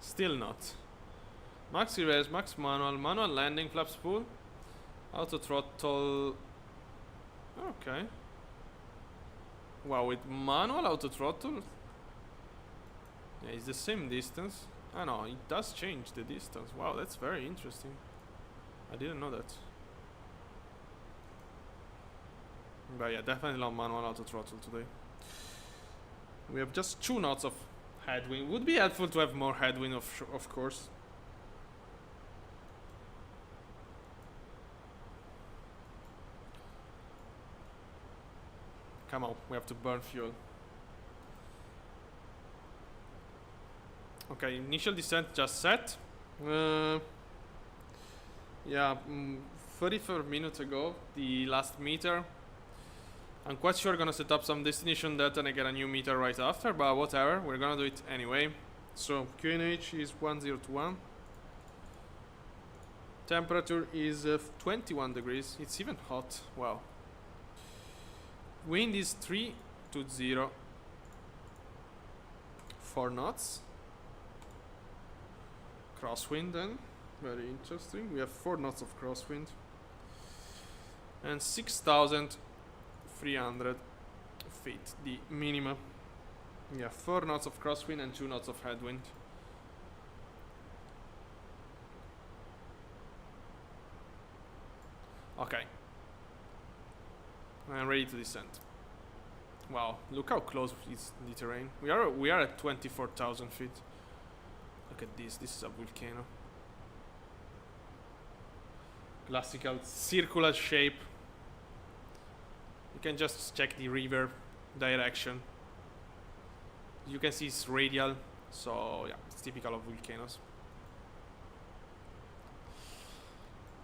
Still not. Max reverse, max manual, manual landing, flap spool, auto throttle. Okay. Wow, with manual auto throttle, yeah, it's the same distance. I know it does change the distance. Wow, that's very interesting. I didn't know that. But yeah, definitely not manual auto throttle today. We have just 2 knots of headwind. Would be helpful to have more headwind, of course. Come on, we have to burn fuel. Okay, initial descent just set. Yeah, 34 minutes ago, the last meter. I'm quite sure gonna set up some destination data and I get a new meter right after, but whatever, we're gonna do it anyway. So QNH is 1021. Temperature is 21 degrees. It's even hot. Wow. Wind is 320. 4 knots. Crosswind then. Very interesting. We have 4 knots of crosswind. And 6,300 feet, the minimum. Yeah, 4 knots of crosswind and 2 knots of headwind. Okay. I'm ready to descend. Wow, look how close is the terrain. We are at 24,000 feet. Look at this. This is a volcano. Classical circular shape. You can just check the river direction. You can see it's radial, so yeah, it's typical of volcanoes.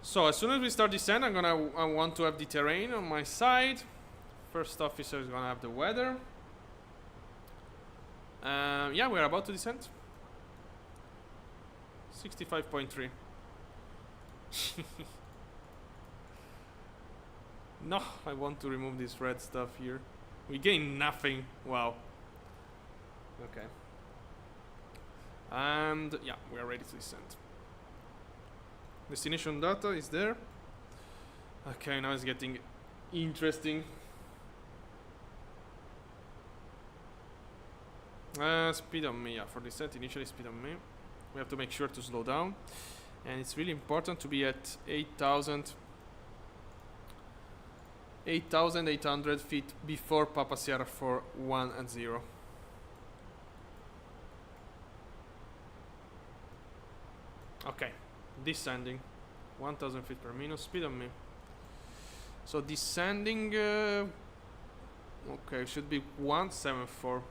So as soon as we start descent, I want to have the terrain on my side. First officer is gonna have the weather. Yeah, we're about to descend. 65.3. No, I want to remove this red stuff here. We gain nothing. Wow. Okay. And yeah, we are ready to descend. Destination data is there. Okay, now it's getting interesting. Speed on me, yeah, for descent, initially speed on me. We have to make sure to slow down. And it's really important to be at 8,800 feet before Papa Sierra for 1 and 0. Okay, descending 1,000 feet per minute, speed on me. So descending, okay, should be 174.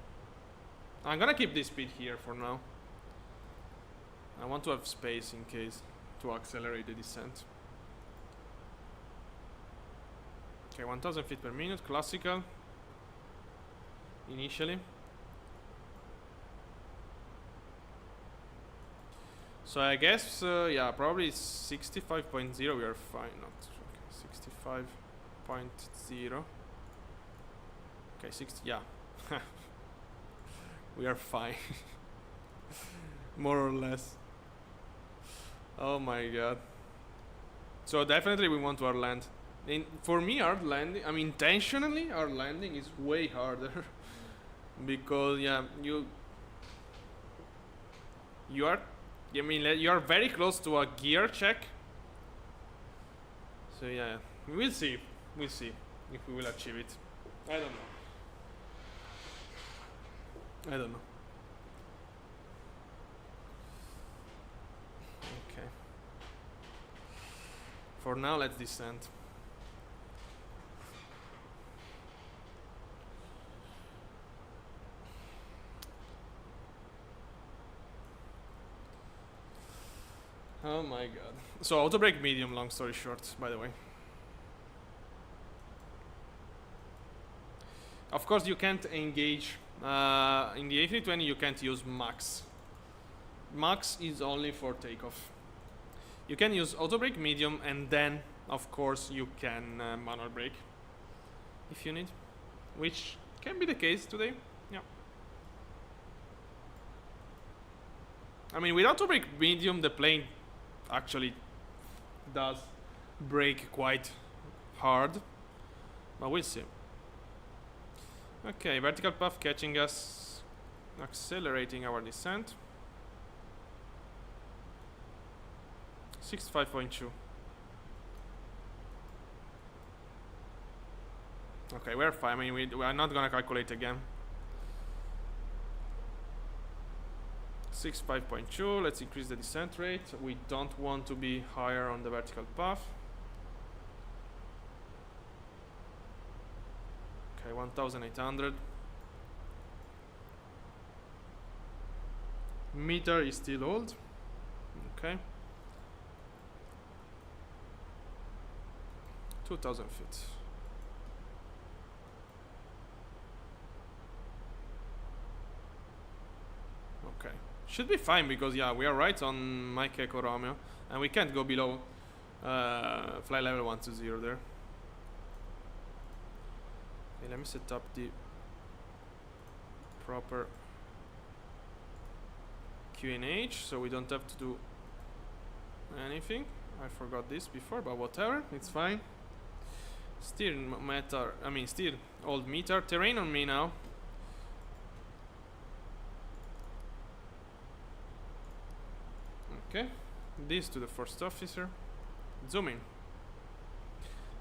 I'm gonna keep this speed here for now. I want to have space in case to accelerate the descent. Okay, 1,000 feet per minute, classical. Initially. So I guess, yeah, probably 65.0 we are fine, not okay, 65.0. Okay, 60, yeah. We are fine. More or less. Oh my god. So definitely we want to hard land. For me, hard landing, I mean intentionally, hard landing is way harder. Because, yeah, you are, I mean, you are very close to a gear check. So yeah, we'll see. We'll see if we will achieve it. I don't know. I don't know. Okay. For now, let's descend. Oh my god. So auto brake medium, long story short, by the way. Of course you can't engage in the A320, you can't use max. Max is only for takeoff. You can use auto brake medium and then of course you can manual brake if you need, which can be the case today. Yeah. I mean, without to brake medium, the plane actually does brake quite hard, but we'll see. Okay, vertical path catching us, accelerating our descent. 65.2. Okay, we're fine. I mean, we are not gonna calculate again. 65.2. Let's increase the descent rate. We don't want to be higher on the vertical path. Okay, 1,800. Meter is still old. Okay. 2,000 feet. Okay. Should be fine because, yeah, we are right on Mike Echo Romeo. And we can't go below flight level 120 there. Okay, let me set up the proper QNH so we don't have to do anything. I forgot this before, but whatever, it's fine. Still meter, I mean still old meter. Terrain on me now. Okay, this to the first officer. Zoom in.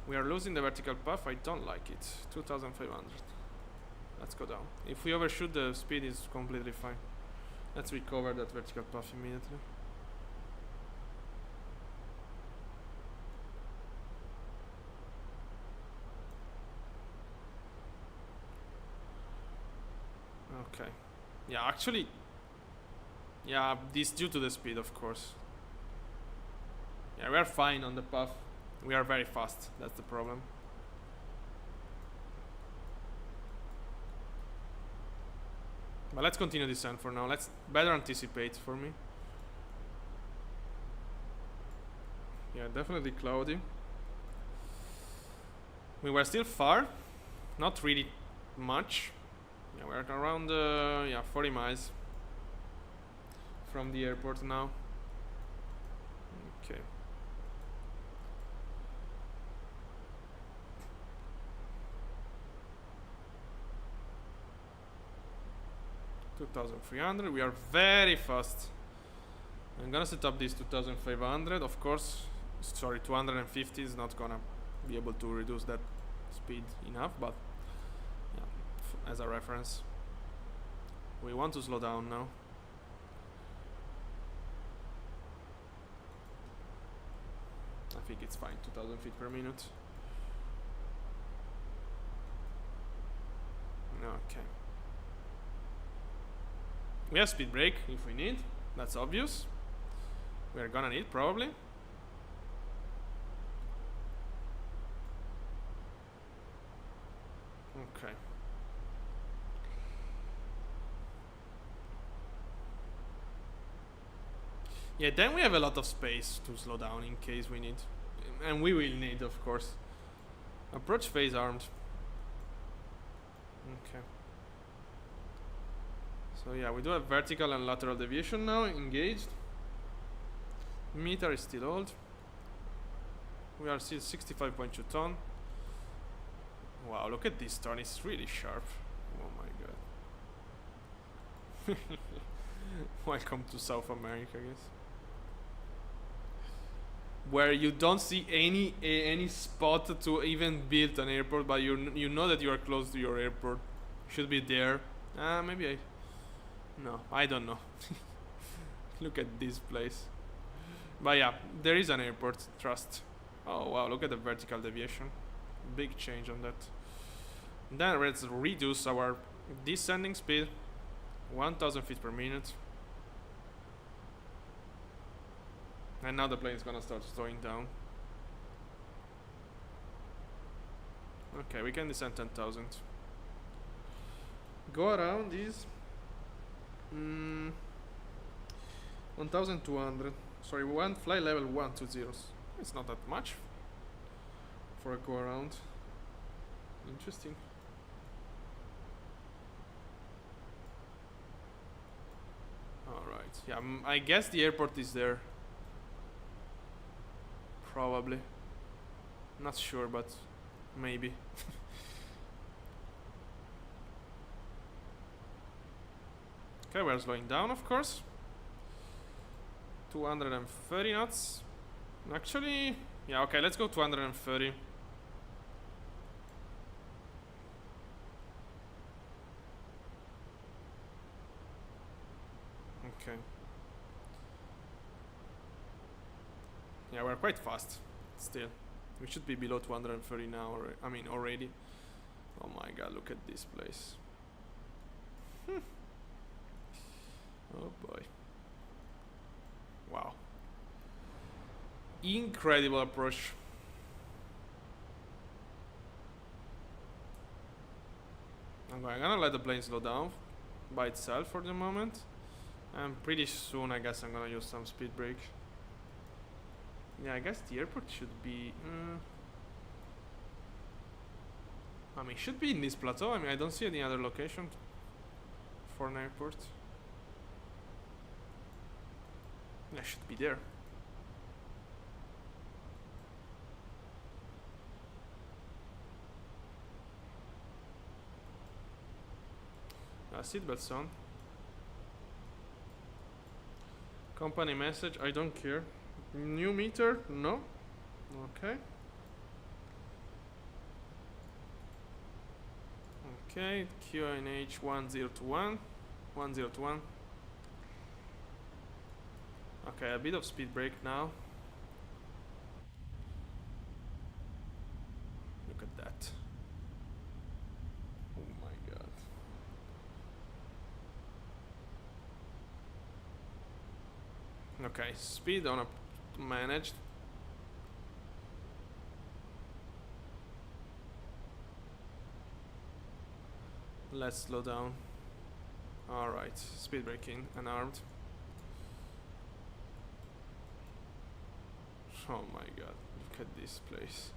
We are losing the vertical path. I don't like it. 2,500. Let's go down. If we overshoot, the speed is completely fine. Let's recover that vertical path immediately. Okay. Yeah, actually, yeah, this due to the speed, of course. Yeah, we are fine on the path. We are very fast. That's the problem. But let's continue descent for now. Let's better anticipate for me. Yeah, definitely cloudy. We were still far. Not really much. Yeah, we're around 40 miles from the airport now. Okay. $2,300. We are very fast. I'm gonna set up this 2,500. Of course, sorry, 250 is not gonna be able to reduce that speed enough, but yeah, as a reference. We want to slow down now. I think it's fine, 2,000 feet per minute. Okay. We have speed brake if we need. That's obvious. We are gonna need probably. Okay. Yeah, then we have a lot of space to slow down in case we need. And we will need, of course. Approach phase armed. Okay. So yeah, we do have vertical and lateral deviation now engaged. Meter is still old. We are still 65.2 ton. Wow, look at this turn, it's really sharp. Oh my god. Welcome to South America, I guess. Where you don't see any spot to even build an airport, but you know that you are close to your airport. Should be there. Maybe no, I don't know. Look at this place. But yeah, there is an airport, trust. Oh wow, look at the vertical deviation. Big change on that. Then let's reduce our descending speed. 1,000 feet per minute. And now the plane is gonna start slowing down. Okay, we can descend 10,000. Go around is 1,200. Sorry, one flight level 120. It's not that much for a go around. Interesting. All right. Yeah, I guess the airport is there. Probably. Not sure, but maybe. Okay, we're slowing down, of course. 230 knots. Actually, yeah, okay, let's go 230. Okay. Yeah, we're quite fast still. We should be below 230 now, I mean, already. Oh my god, look at this place. Oh boy. Wow. Incredible approach. I'm gonna let the plane slow down by itself for the moment. And pretty soon I guess I'm gonna use some speed brake. Yeah, I guess the airport should be... I mean, should be in this plateau. I mean, I don't see any other location for an airport. Yeah, should be there. Seatbelts on. Company message, I don't care. New meter? No. Okay. Okay, QNH 1021. 1021. Okay, a bit of speed brake now. Look at that. Oh my god. Okay, speed on a managed. Let's slow down. Alright, speed braking and armed. Oh my god, look at this place.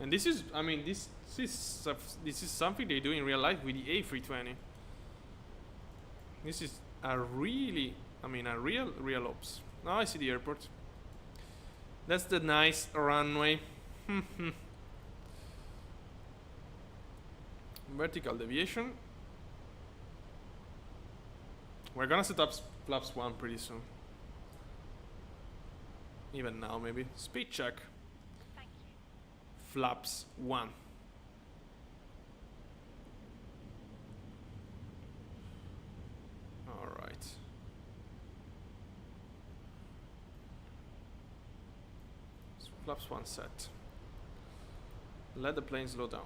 And this is, I mean, this is something they do in real life with the A320. This is a really, I mean, a real ops. Now I see the airport. That's the nice runway. Vertical deviation. We're gonna set up flaps 1 pretty soon. Even now, maybe. Speed check. Thank you. Flaps 1. Alright. Flaps 1 set. Let the plane slow down.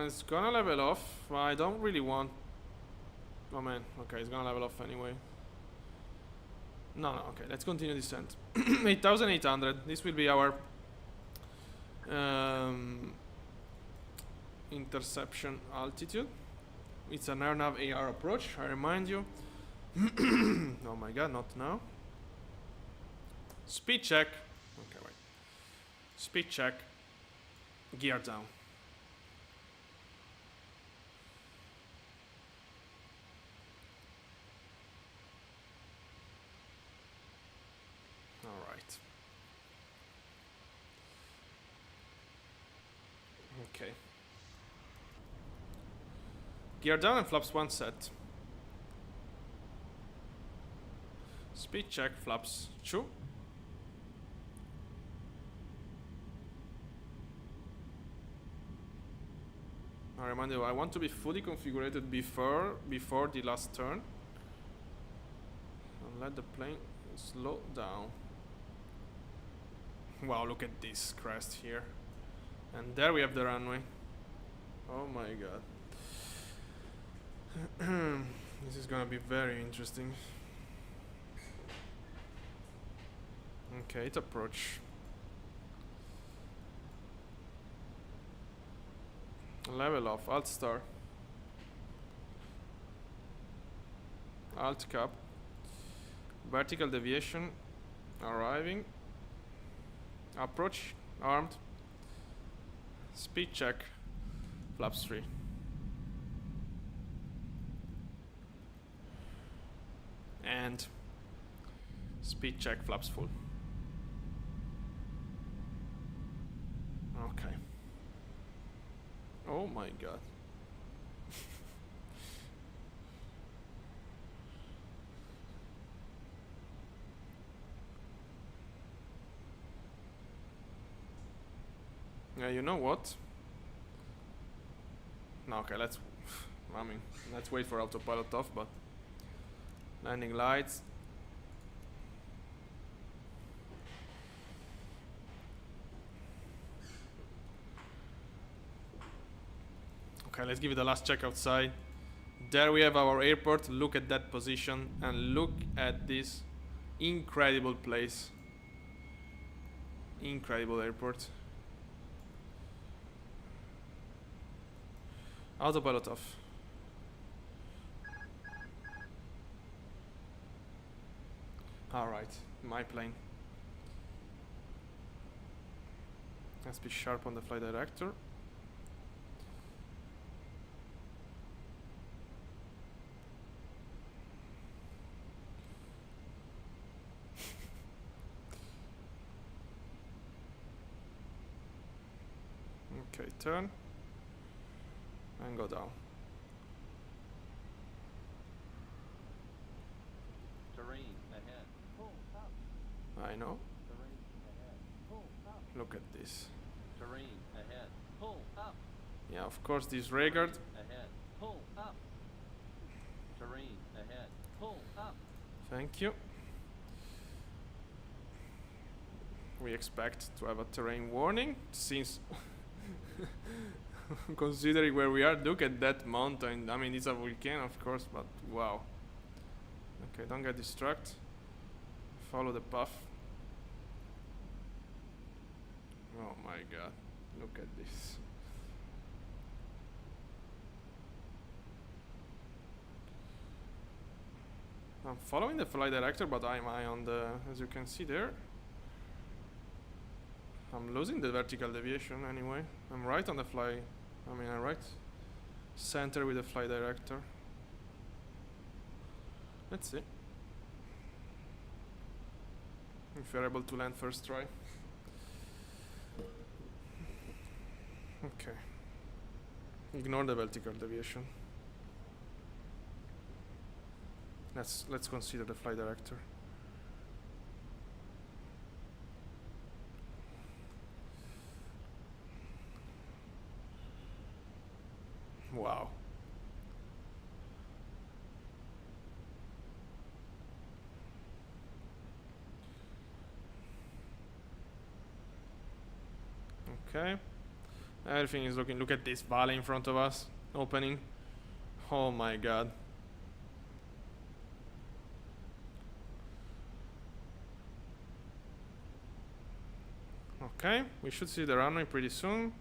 It's gonna level off. I don't really want... Oh man, okay, it's gonna level off anyway. No, okay, let's continue descent. 8,800, this will be our interception altitude. It's an AirNav AR approach, I remind you. Oh my god, not now. Speed check. Okay, wait. Speed check. Gear down. Alright. Okay. Gear down and flaps 1 set. Speed check, flaps 2. I remind you, I want to be fully configured before the last turn. And let the plane slow down. Wow, look at this crest here. And there we have the runway. Oh my god. This is gonna be very interesting. Okay, it approach. Level off, Alt star. Alt cap. Vertical deviation. Arriving. Approach. Armed. Speed check. Flaps 3. And speed check, flaps full. Okay. Oh my god. Yeah, you know what? No, okay, let's wait for autopilot off, but landing lights. Okay, let's give it a last check outside. There we have our airport. Look at that position and look at this incredible place. Incredible airport. Autopilot off. Alright, my plane. Let's be sharp on the flight director. Okay, turn and go down. Terrain ahead. Pull up. I know. Terrain ahead. Pull up. Look at this. Terrain ahead. Pull up. Yeah, of course, this regard. Ahead. Pull up. Terrain ahead. Pull up. Thank you. We expect to have a terrain warning since considering where we are. Look at that mountain. I mean, it's a volcano, of course, but wow. Okay, don't get distracted. Follow the path. Oh my god, look at this. I'm following the flight director, but I'm on the, as you can see there. I'm losing the vertical deviation anyway. I'm right on the fly. I'm right center with the flight director. Let's see if you're able to land first try. Okay. Ignore the vertical deviation. Let's consider the flight director. Wow. Okay. Everything is looking. Look at this valley in front of us. Opening. Oh my god. Okay, we should see the runway pretty soon.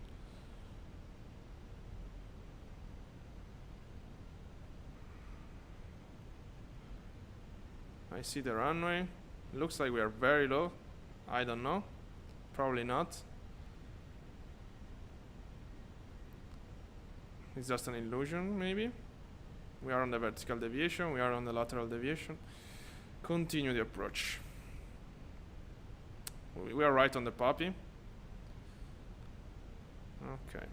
I see the runway. Looks like we are very low. I don't know. Probably not. It's just an illusion, maybe. We are on the vertical deviation. We are on the lateral deviation. Continue the approach. We are right on the puppy. Okay.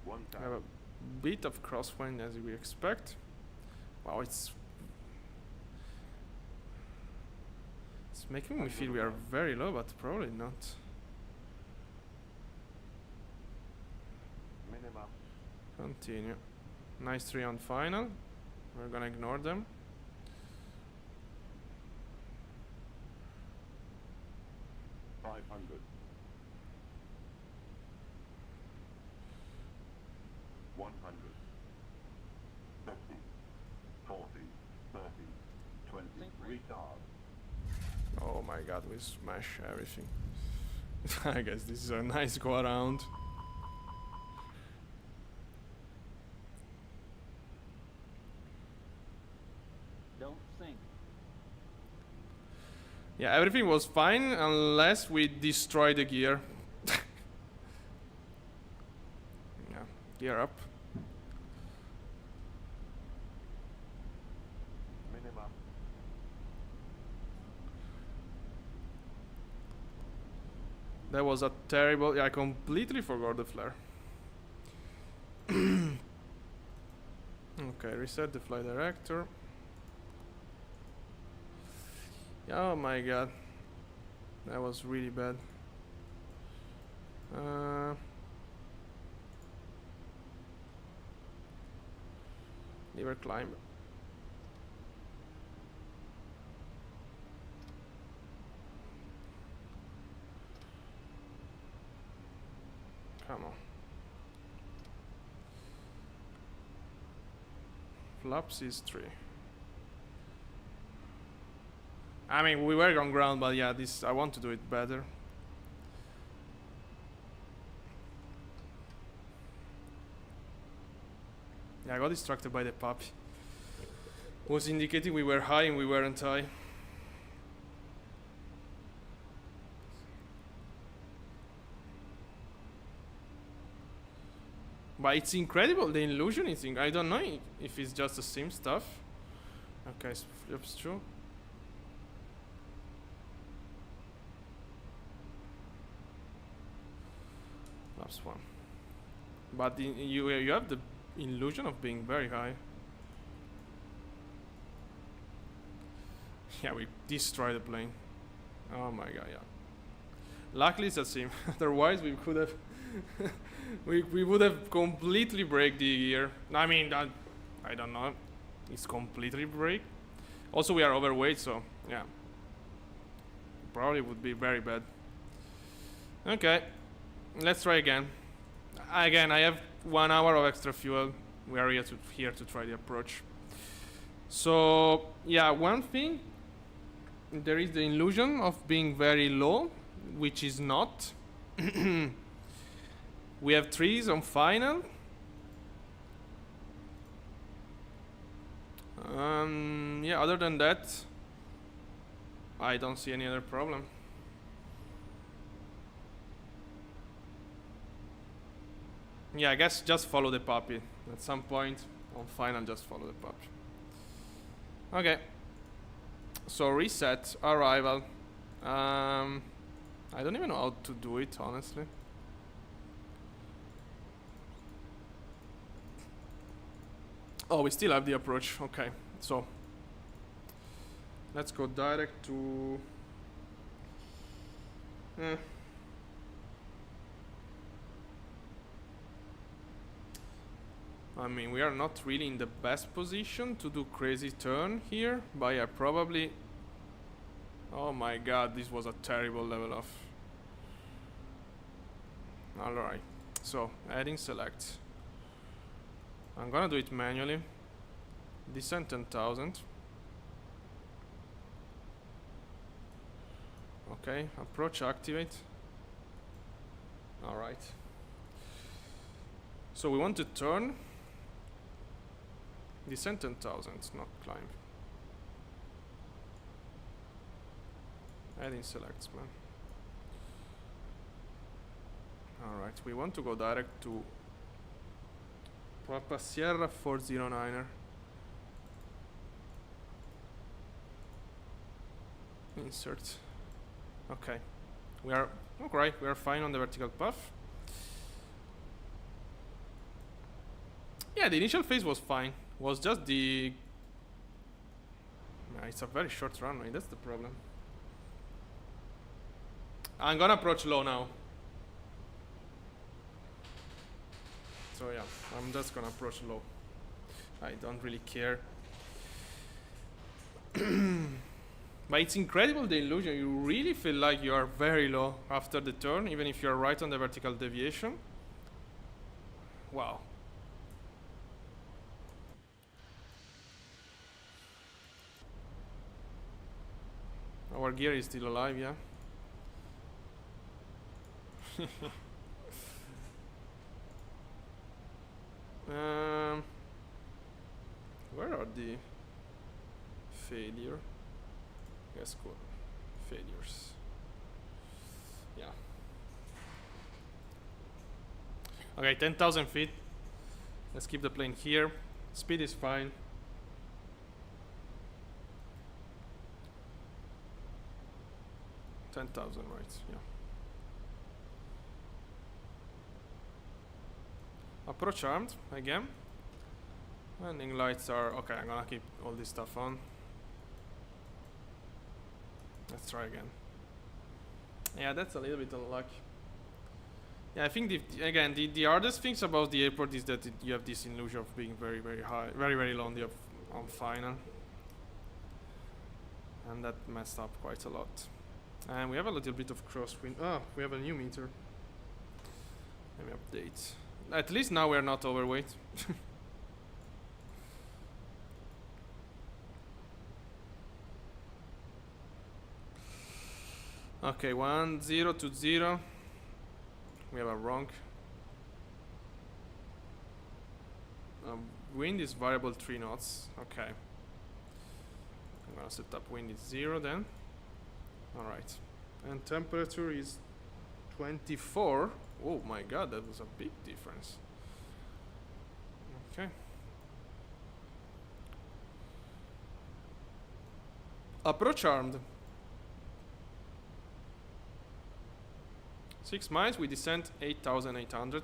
We have a bit of crosswind as we expect. Wow, it's making me feel we are very low, but probably not. Minimum. Continue. Nice 3 on final. We're gonna ignore them. $500. 100. 50. 40. 30. 20. Retard. Oh my god, we smash everything. I guess this is a nice go around. Don't sink. Yeah, everything was fine unless we destroy the gear. Yeah, gear up. That was a terrible... Yeah, I completely forgot the flare. Okay, reset the flight director. Oh my god. That was really bad. Never climb. Come on. Flaps is 3. I mean, we were on ground, but yeah, this I want to do it better. Yeah, I got distracted by the puppy. Was indicating we were high and we weren't high. But it's incredible, the illusion is I don't know if it's just the same stuff. Okay, flips true. Flaps 1. But you have the illusion of being very high. Yeah, we destroyed the plane. Oh my god, yeah. Luckily it's a sim. Otherwise we could have we would have completely break the gear. I mean, I don't know. It's completely break. Also we are overweight, so yeah. Probably would be very bad. Okay. Let's try again. Again, I have 1 hour of extra fuel. We are here to try the approach. So yeah, one thing, there is the illusion of being very low, which is not. We have trees on final. Yeah, other than that, I don't see any other problem. Yeah, I guess just follow the puppy. At some point on final, just follow the puppy. Okay. So reset, arrival. I don't even know how to do it, honestly. Oh, we still have the approach. Okay, so let's go direct to... I mean, we are not really in the best position to do crazy turn here, but yeah, probably... Oh my god, this was a terrible level off. Alright, so adding select. I'm gonna do it manually. Descent 10,000. Okay, approach activate. Alright. So we want to turn. Descent 10,000, not climb. Adding selects, man. Alright, we want to go direct to Papa Sierra 409er. Insert. Okay. We are alright, we are fine on the vertical path. Yeah, the initial phase was fine. Was just the... Yeah, it's a very short runway, that's the problem. I'm gonna approach low now. So yeah, I'm just gonna approach low. I don't really care. But it's incredible, the illusion. You really feel like you are very low after the turn, even if you're right on the vertical deviation. Wow. Our gear is still alive, yeah. Where are the failure? Yes, cool. Failures. Yeah. Okay, 10,000 feet. Let's keep the plane here. Speed is fine. $10,000, right? Yeah. Approach armed again. Landing lights are okay. I'm gonna keep all this stuff on. Let's try again. Yeah, that's a little bit unlucky. Yeah, I think the hardest things about the airport is that you have this illusion of being very, very high, very, very low on final, and that messed up quite a lot. And we have a little bit of crosswind. Oh, we have a new meter. Let me update. At least now we're not overweight. Okay, 1020. We have a wrong. Wind is variable 3 knots. Okay. I'm gonna set up wind is 0 then. Alright. And temperature is 24. Oh my god, that was a big difference. Okay. Approach armed. 6 miles, we descend 8,800.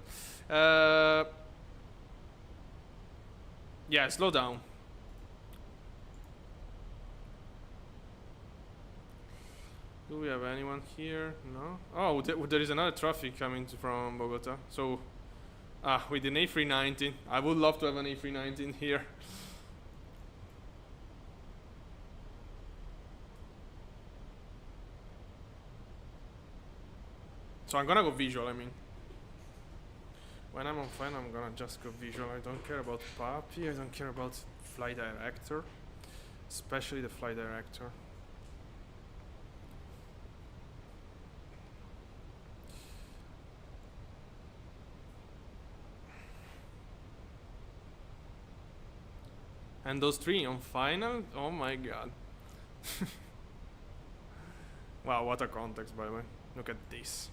Yeah, slow down. Do we have anyone here? No? Oh, there is another traffic coming from Bogota. So, with an A319. I would love to have an A319 here. So I'm gonna go visual, I mean. When I'm on flight, I'm gonna just go visual. I don't care about Papi, I don't care about flight director. Especially the flight director. And those 3 on final? Oh my god. Wow, what a context, by the way. Look at this.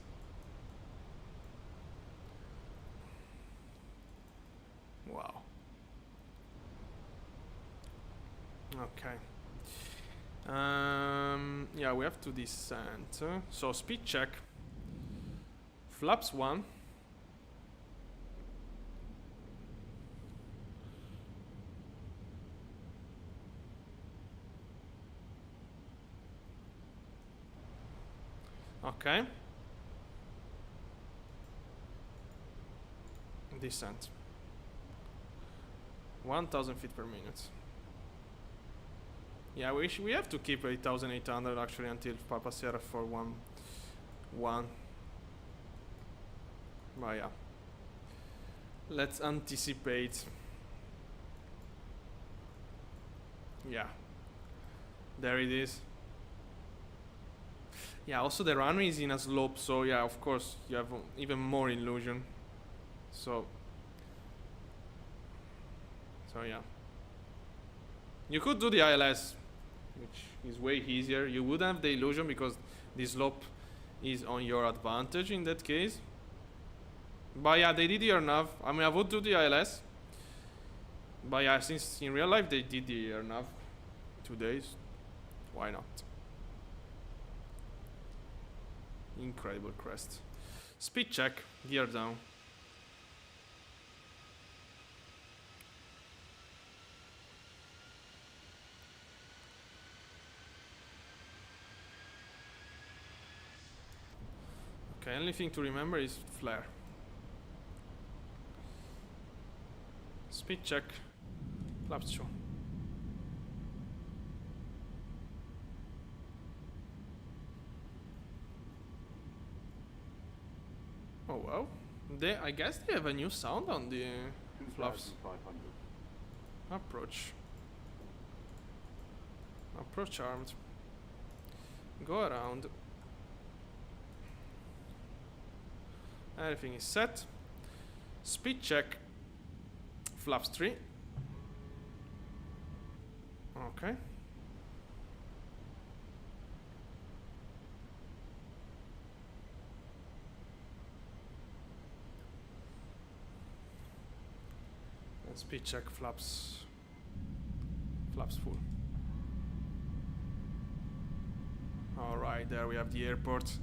Wow. Okay. Yeah, we have to descend. So speed check. Flaps 1. Okay. Descent. 1,000 feet per minute. Yeah, we have to keep 8,800 actually until Papa Sierra for 1. But yeah. Let's anticipate. Yeah. There it is. Yeah, also the runway is in a slope, so yeah, of course, you have even more illusion. So yeah. You could do the ILS, which is way easier. You would have the illusion because the slope is on your advantage in that case. But yeah, they did the nav. I mean, I would do the ILS. But yeah, since in real life they did the nav 2 days, why not? Incredible crest. Speed check, gear down. Okay, only thing to remember is flare. Speed check, flaps 2. Oh well, I guess they have a new sound on the flaps. 2,500. Approach. Approach armed. Go around. Everything is set. Speed check. Flaps 3. Okay. And speed check flaps full. Alright, there we have the airport.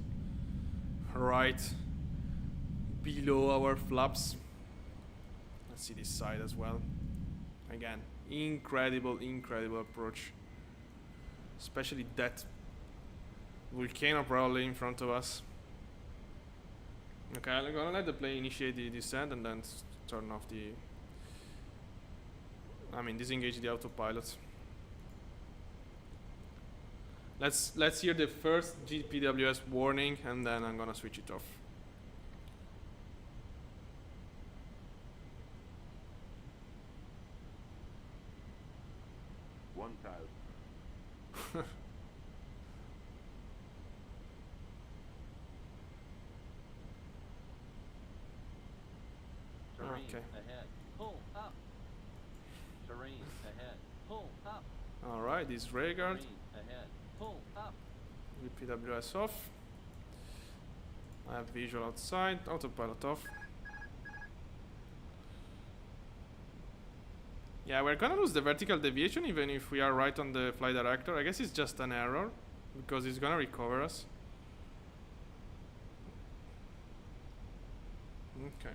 Right below our flaps. Let's see this side as well. Again, incredible approach. Especially that volcano probably in front of us. Okay, I'm gonna let the plane initiate the descent and then turn off the... disengage the autopilot. Let's hear the first GPWS warning and then I'm gonna switch it off. Terrain Okay. ahead. Pull up. Terrain ahead. Pull up. Alright, this rear guard. Terrain ahead. Pull up. GPWS off. I have visual outside, autopilot off. Yeah, we're gonna lose the vertical deviation even if we are right on the flight director. I guess it's just an error because it's gonna recover us. Okay.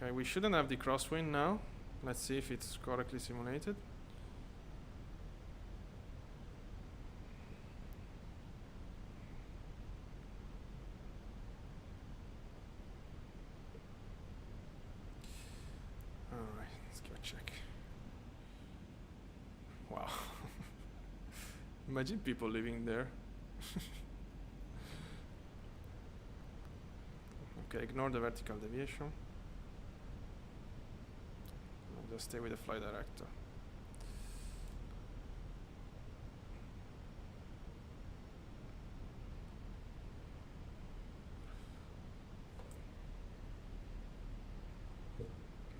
Okay, we shouldn't have the crosswind now. Let's see if it's correctly simulated. Alright, let's give a check. Wow. Imagine people living there. Okay, ignore the vertical deviation. I'll just stay with the flight director.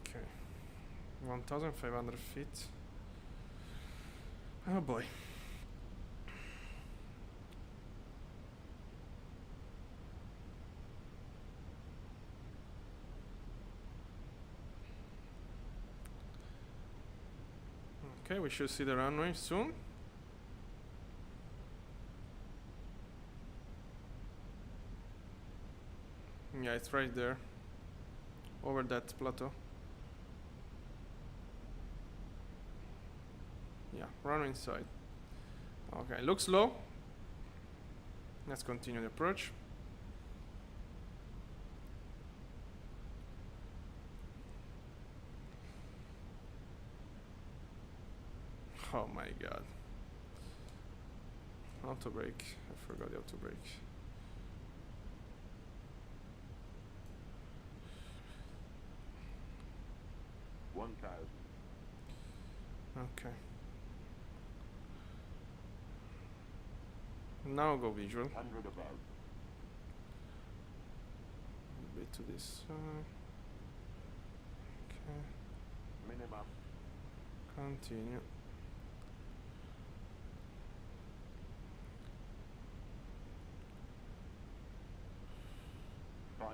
Okay, 1,500 feet. Oh boy. Okay, we should see the runway soon. Yeah, it's right there. Over that plateau. Yeah, runway inside. Okay, looks low. Let's continue the approach. Oh my god. Auto brake. I forgot the auto brake. Okay. Now go visual. 100 above. A bit to this side. Okay. Minimum. Continue. $500.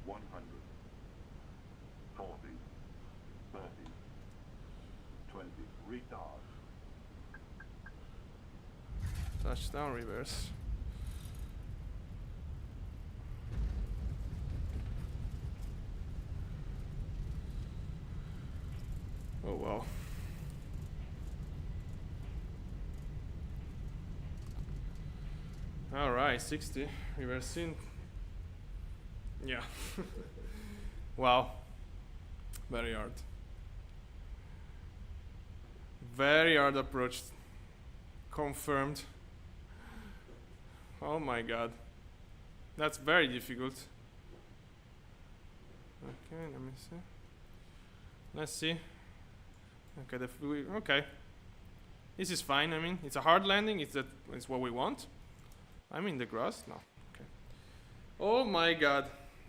100. 40. 30. 20. Retard. Touchdown reverse. Oh wow. Alright, 60. Reversing. Yeah. Wow. Very hard. Very hard approach. Confirmed. Oh my god. That's very difficult. Okay, let me see. Let's see. Okay, okay. This is fine. I mean, it's a hard landing. It's what we want. I'm in the grass. No. Okay. Oh my god,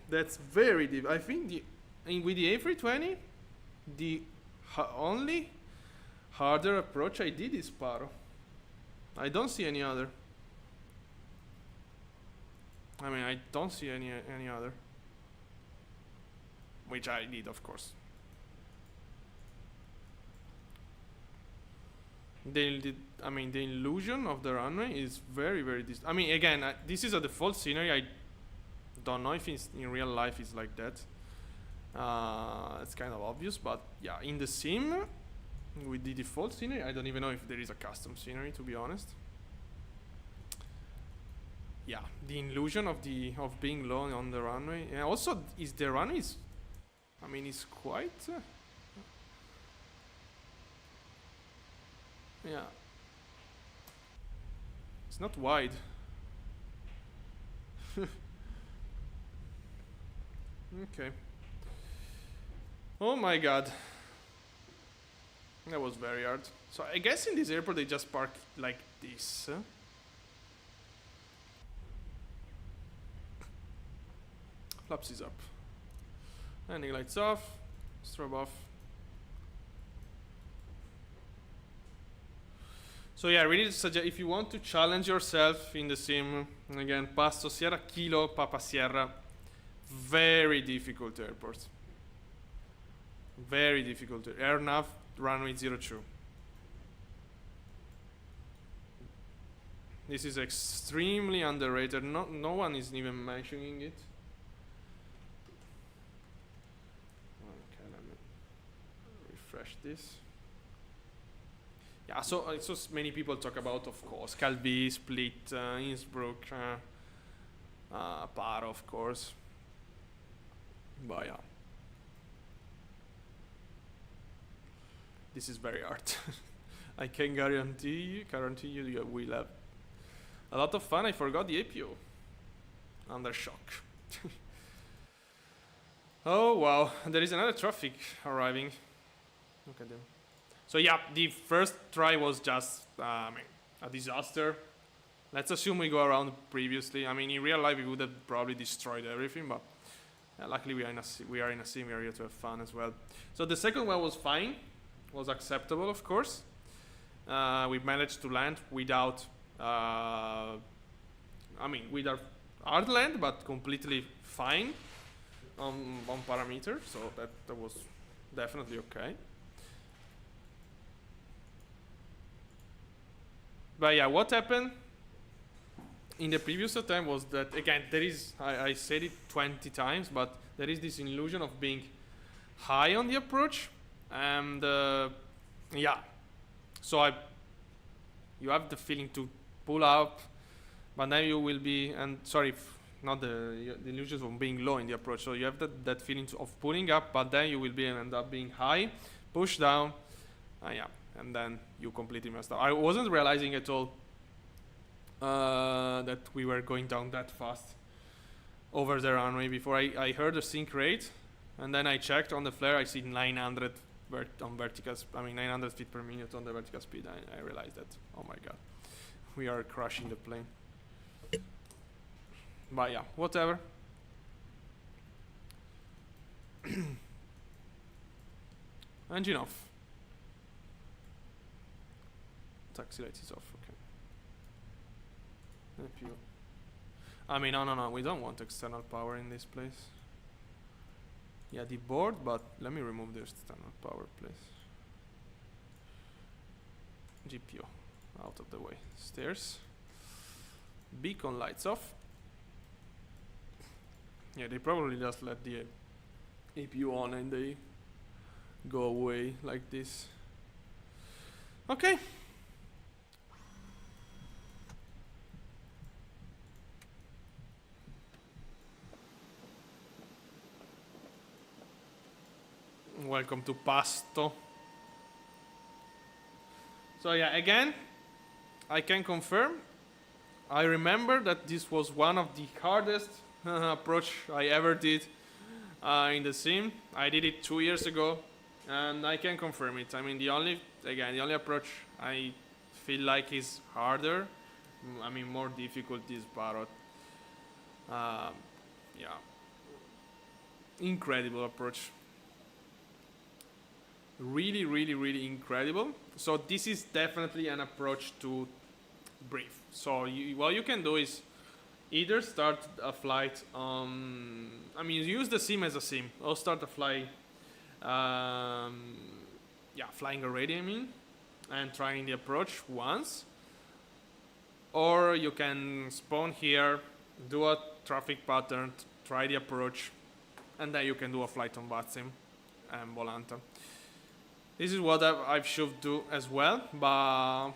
that's very deep. I think with the A320, the only harder approach I did is Paro. I don't see any other. I mean, I don't see any other. which I did, of course. I mean, the illusion of the runway is very, very I mean, again, this is a default scenery. I don't know if it's in real life it's like that. It's kind of obvious, but yeah, in the sim with the default scenery, I don't even know if there is a custom scenery, to be honest. Yeah, the illusion of being low on the runway, and also is the runway is, I mean, it's quite. Yeah. It's not wide. Okay. Oh my god. That was very hard. So I guess in this airport they just park like this. Flaps is up. Landing lights off. Strobe off. So yeah, I really suggest if you want to challenge yourself in the sim, again, Pasto, Sierra Kilo, Papa Sierra, very difficult airport. Very difficult. Air nav, runway 02. This is extremely underrated. No one is even mentioning it. Okay, let me refresh this. Yeah, so many people talk about, of course, Calvi, Split, Innsbruck, Paro, of course. But yeah, this is very hard. I can guarantee you you will have a lot of fun. I forgot the APO. Under shock. Oh wow, there is another traffic arriving. Look at them. So yeah, the first try was just a disaster. Let's assume we go around previously. I mean, in real life we would have probably destroyed everything, but luckily we are in a sim area to have fun as well. So the second one was fine, was acceptable, of course. We managed to land without, with our hard land, but completely fine on parameter. So that was definitely okay. But yeah, what happened in the previous attempt was that, again, there is, I said it 20 times, but there is this illusion of being high on the approach. And yeah, so you have the feeling to pull up, but then you will be, and sorry, not the illusions of being low in the approach. So you have that feeling of pulling up, but then you will end up being high, push down, yeah. And then you completely messed up. I wasn't realizing at all that we were going down that fast over the runway before I heard the sync rate, and then I checked on the flare. I see 900 on vertical, 900 feet per minute on the vertical speed. I realized that, oh my god, we are crushing the plane. But yeah, whatever. Engine off. Taxi light is off, okay. No, we don't want external power in this place. Yeah, the board, but let me remove the external power, please. GPO, out of the way. Stairs. Beacon lights off. Yeah, they probably just let the APU on and they go away like this. Okay. Welcome to Pasto. So yeah, again, I can confirm. I remember that this was one of the hardest approach I ever did in the sim. I did it 2 years ago, and I can confirm it. I mean, the only approach I feel like is harder, more difficult is Parrot. Yeah, incredible approach. Really, really, really incredible. So this is definitely an approach to breathe. So what you can do is, either start a flight I mean, use the sim as a sim, or start a flight yeah, flying already, I mean, and trying the approach once, or you can spawn here, do a traffic pattern, try the approach, and then you can do a flight on VATSIM and Volanta. This is what I should do as well, but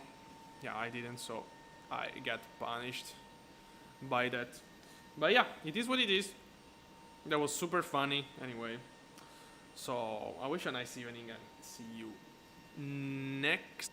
yeah, I didn't, so I get punished by that. But yeah, it is what it is. That was super funny anyway. So I wish you a nice evening and see you next